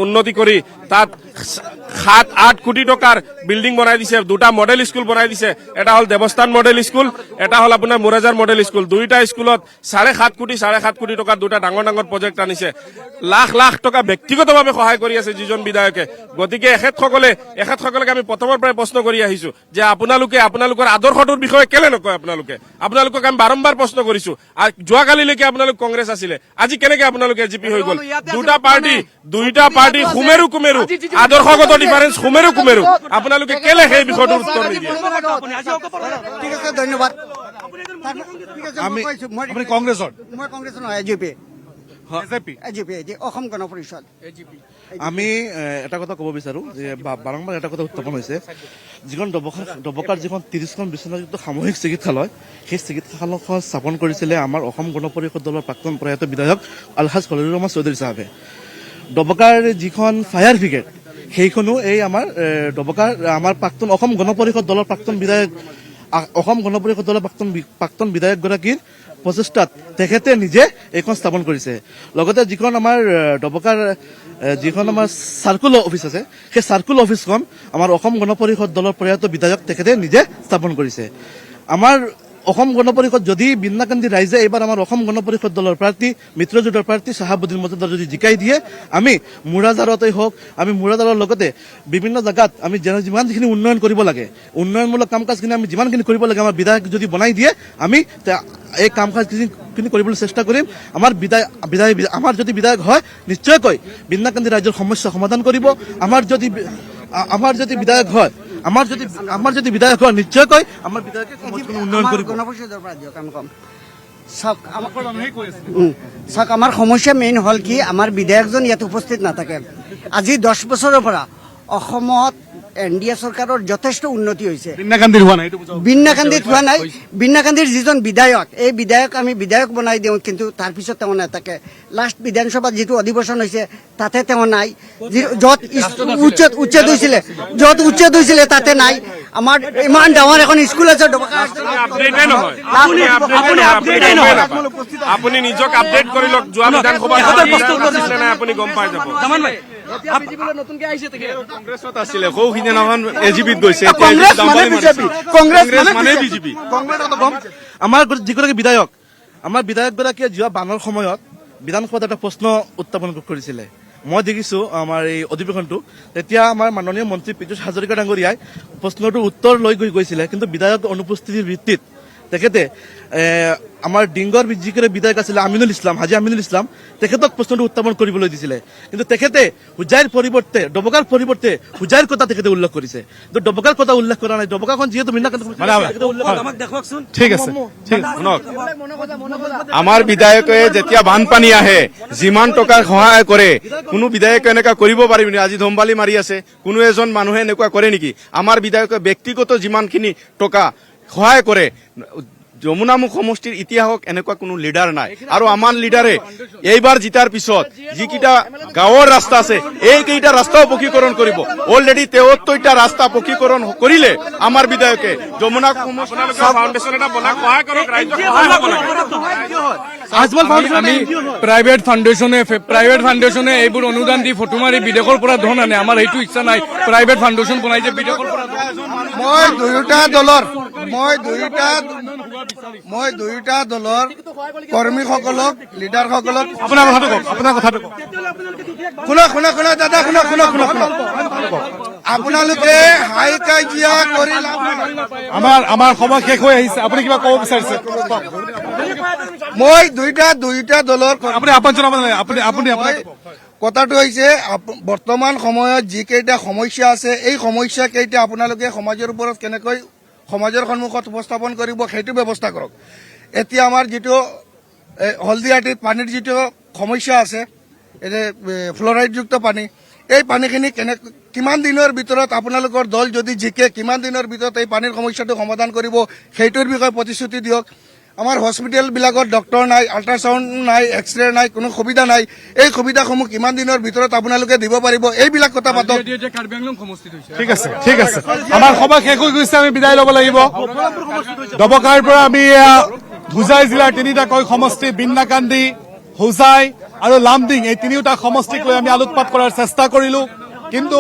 উন্নতি কৰি তাত 7-8 কোটি টকাৰ বিল্ডিং বনাই দিছে দুটা মডেল স্কুল বনাই দিছে এটা হ'ল দেৱস্থান মডেল স্কুল এটা হ'ল আপোনাৰ মোৰাজাৰ মডেল স্কুল দুইটা স্কুলত 7.5 কোটি টকাৰ দুটা ডাঙৰ প্ৰজেক্ট আনিছে লাখ টকা ব্যক্তিগতভাৱে সহায় কৰি আছে যিজন বিধায়কে গতিকে এখেতসকলক আমি প্ৰথমৰ পৰাই প্ৰশ্ন কৰি আহিছো যে আপোনালোকৰ আদৰ্শটোৰ বিষয়ে কেলে নকয় আপোনালোকক আমি বাৰম্বাৰ প্ৰশ্ন কৰিছো যোৱাকালিলৈকে আপোনালোক কংগ্ৰেছ আছিলে আজি কেনেকে আপোনালোকে এজিপি হৈ গ'ল দুইটা পাৰ্টি কুমেৰু আদৰ্শগত ডিফাৰেন্স কুমেৰু আপোনালোকে কেলে সেই বিষয়টোৰ উত্তৰ নিদিয়ে ঠিক আছে ধন্যবাদ আপুনি কংগ্ৰেছৰ মই কংগ্ৰেছৰ নহয় এজিপি অসম গণ পৰিষদ আমি এটা কথা ক'ব বিচাৰো যে বাৰম্বাৰ এটা কথা উত্থাপন হৈছে যিখন ডবকাৰ যিখন 30খন বিচনাযুক্ত সামূহিক চিকিৎসালয় সেই চিকিৎসালয়খন স্থাপন কৰিছিলে আমাৰ অসম গণ পৰিষদ দলৰ প্ৰাক্তন প্ৰয়াত বিধায়ক আলহাজ খলিলুৰ ৰহমান চৌধুৰী চাহাবে ডবকাৰ যিখন ফায়াৰ ব্ৰিগেড সেইখনো এই আমাৰ ডবকাৰ আমাৰ প্ৰাক্তন অসম গণ পৰিষদ দলৰ প্ৰাক্তন বিধায়ক অসম গণ পৰিষদ দলৰ প্ৰাক্তন বিধায়কগৰাকীৰ প্ৰচেষ্টাত তেখেতে নিজে এইখন স্থাপন কৰিছে লগতে যিখন আমাৰ ডবকাৰ যিখন আমাৰ চাৰ্কুল অফিচ আছে সেই চাৰ্কুল অফিচখন আমাৰ অসম গণ পৰিষদ দলৰ প্ৰয়াত বিধায়ক তেখেতে নিজে স্থাপন কৰিছে আমাৰ অসম গণ পৰিষদ যদি বিন্যা গান্ধী ৰাইজে এইবাৰ আমাৰ অসম গণ পৰিষদ দলৰ প্ৰাৰ্থী মিত্ৰজোঁটৰ প্ৰাৰ্থী চাহাবুদ্দিন মজুমদাৰ যদি জিকাই দিয়ে আমি মুৰাজাৰতেই হওক আমি মুৰাজাৰৰ লগতে বিভিন্ন জেগাত আমি যিমানখিনি উন্নয়ন কৰিব লাগে উন্নয়নমূলক কাম কাজখিনি আমি যিমানখিনি কৰিব লাগে আমাৰ বিধায়ক যদি বনাই দিয়ে আমি এই কাম কাজখিনি কৰিবলৈ চেষ্টা কৰিম আমাৰ যদি বিধায়ক হয় নিশ্চয়কৈ বিন্যা গান্ধী ৰাইজৰ সমস্যা সমাধান কৰিব আমাৰ যদি বিধায়ক হয় আমাৰ যদি বিধায়ক হয় নিশ্চয়কৈ আমাৰ বিধায়কে উন্নয়ন কৰিব চাওক আমাৰ সমস্যা মেইন হ'ল কি আমাৰ বিধায়কজন ইয়াত উপস্থিত নাথাকে আজি 10 বছৰৰ পৰা অসমত NDA চৰকাৰৰ যথেষ্ট উন্নতি হৈছে বিন্যা গান্ধীৰ হোৱা নাই বিন্যা গান্ধীৰ যিজন বিধায়ক এই বিধায়ক আমি বিধায়ক বনাই দিওঁ কিন্তু তাৰ পিছত তেওঁ নাথাকে লাষ্ট বিধানসভাত যিটো অধিৱেশন হৈছে তাতে তেওঁ নাই য'ত উচ্ছেদ হৈছিলে তাতে নাই আমাৰ ইমান ডাঙৰ এখন স্কুল আছে আপুনি নিজক আপডেট কৰি লওক যোৱা বিধানসভাত আপুনি গম পাই যাব কংগ্ৰেছত আছিলে সৌখিনিখন এজিপিত গৈছে আমাৰ যিগৰাকী বিধায়ক আমাৰ বিধায়কগৰাকীয়ে যোৱা বানৰ সময়ত বিধানসভাত এটা প্ৰশ্ন উত্থাপন কৰিছিলে মই দেখিছোঁ আমাৰ এই অধিৱেশনটো, তেতিয়া আমাৰ মাননীয় মন্ত্ৰী পীযুষ হাজৰিকা ডাঙৰীয়াই প্ৰশ্নটোৰ উত্তৰ লৈ গৈছিলে, কিন্তু বিধায়ক অনুপস্থিতিৰ ভিত্তিত তেখেতে আমাৰ ডিংগৰ যিকেইটা বিধায়ক আছিলে আমিনুল ইছলাম, হাজী আমিনুল ইছলাম, তেখেতক প্ৰশ্নটো উত্থাপন কৰিবলৈ দিছিলে। কিন্তু তেখেতে হোজাইৰ পৰিৱৰ্তে ডবকাৰ পৰিৱৰ্তে হোজাইৰ কথা তেখেতে উল্লেখ কৰিছে, কিন্তু ডবকাৰ কথা উল্লেখ কৰা নাই। ডবকাখন যিহেতু আমাক দেখুৱাকচোন। ঠিক আছে, ঠিক আছে। শুনক, আমাৰ বিধায়কে যেতিয়া বানপানী আহে যিমান টকাৰ সহায় কৰে, কোনো বিধায়কে এনেকুৱা কৰিব পাৰিব নেকি? আজি ধমবালি মাৰি আছে, কোনো এজন মানুহে এনেকুৱা কৰে নেকি? আমাৰ বিধায়কে ব্যক্তিগত যিমানখিনি টকা সহায় কৰে, যমুনামুখ সমষ্টিৰ ইতিহাসত এনেকুৱা কোনো লিডাৰ নাই। আৰু আমাৰ লিডাৰে এইবাৰ জিতাৰ পিছত যিকেইটা গাঁৱৰ ৰাস্তা আছে, এইকেইটা ৰাস্তাও পকীকৰণ কৰিব। অলৰেডি 73টা ৰাস্তা পকীকৰণ কৰিলে আমাৰ বিধায়কে। যমুনা ফাউণ্ডেশ্যন এটা বনাই সহায় কৰক, ৰাইজক সহায় হ'ব লাগে। আমি প্ৰাইভেট ফাউণ্ডেশ্যনে এইবোৰ অনুদান দি ফটো মাৰি বিদেশৰ পৰা ধন আনে। আমাৰ সেইটো ইচ্ছা নাই প্ৰাইভেট ফাউণ্ডেশ্যন বনাই যে বিদেশৰ পৰা মই দুয়োটা দলৰ কৰ্মীসকলক, লিডাৰসকলক আপোনাৰ কথাটো কওক, আপোনাৰ কথাটো কওক। শুনা দাদা, শুনা আপোনালোকে হাই কাজিয়া কৰি লাভ নাই। আমাৰ সময় শেষ হৈ আহিছে, আপুনি কিবা ক'ব বিচাৰিছে? মই দুইটা দলৰ আপুনি আপন জনাব নালাগে, আপুনি কথাটো হৈছে বৰ্তমান সময়ত যিকেইটা সমস্যা আছে, এই সমস্যা কেইটা আপোনালোকে সমাজৰ ওপৰত কেনেকৈ সমাজৰ সন্মুখত উপস্থাপন কৰিব সেইটো ব্যৱস্থা কৰক। এতিয়া আমাৰ যিটো হলদিয়াটিত পানীৰ যিটো সমস্যা আছে, ফ্লৰাইডযুক্ত পানী, এই পানীখিনি কিমান দিনৰ ভিতৰত আপোনালোকৰ দল যদি জিকে, কিমান দিনৰ ভিতৰত এই পানীৰ সমস্যাটো সমাধান কৰিব সেইটোৰ বিষয়ে প্ৰতিশ্ৰুতি দিয়ক। আমাৰ হস্পিটেলবিলাকত ডক্টৰ নাই, আল্ট্ৰাচাউণ্ড নাই, এক্সৰে নাই, কোনো সুবিধা নাই। এই সুবিধাসমূহ কিমান দিনৰ ভিতৰত আপোনালোকে দিব পাৰিব, এইবিলাক কথা পাতক। ঠিক আছে, ঠিক আছে। আমাৰ সময় শেষ হৈ গৈছে, আমি বিদায় ল'ব লাগিব। ডবকাৰ পৰা আমি হোজাই জিলাৰ 3টাকৈ সমষ্টি, বিন্নাকান্দি, হোজাই আৰু লামডিং, এই 3টা সমষ্টিক লৈ আমি আলোকপাত কৰাৰ চেষ্টা কৰিলো। কিন্তু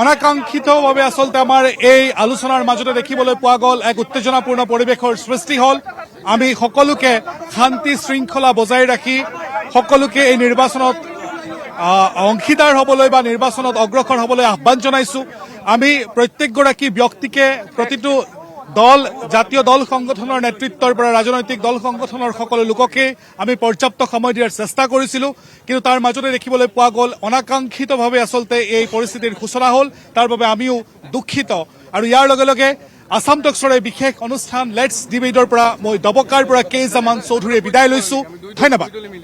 অনাকাংক্ষিতভাৱে আচলতে আমাৰ এই আলোচনাৰ মাজতে দেখিবলৈ পোৱা গ'ল এক উত্তেজনাপূৰ্ণ পৰিৱেশৰ সৃষ্টি হ'ল। আমি সকলোকে শান্তি শৃংখলা বজাই ৰাখি সকলোকে এই নিৰ্বাচনত অংশীদাৰ হ'বলৈ বা নিৰ্বাচনত অগ্ৰসৰ হ'বলৈ আহ্বান জনাইছো। আমি প্ৰত্যেকগৰাকী ব্যক্তিকে, প্ৰতিটো দল, জাতীয় দল সংগঠনৰ নেতৃত্বৰ পৰা ৰাজনৈতিক দল সংগঠনৰ সকলো লোককে আমি পৰ্যাপ্ত সময় দিয়াৰ চেষ্টা কৰিছিলো। কিন্তু তাৰ মাজতে দেখিবলৈ পোৱা গ'ল অনাকাংক্ষিতভাৱে আচলতে এই পৰিস্থিতিৰ সূচনা হ'ল। তাৰ বাবে আমিও দুখিত। আৰু ইয়াৰ লগে লগে আছাম টক্সৰ এই বিশেষ অনুষ্ঠান লেটছ ডিবেটৰ পৰা মই ডবকাৰ পৰা কে জামান চৌধুৰীয়ে বিদায় লৈছো। ধন্যবাদ।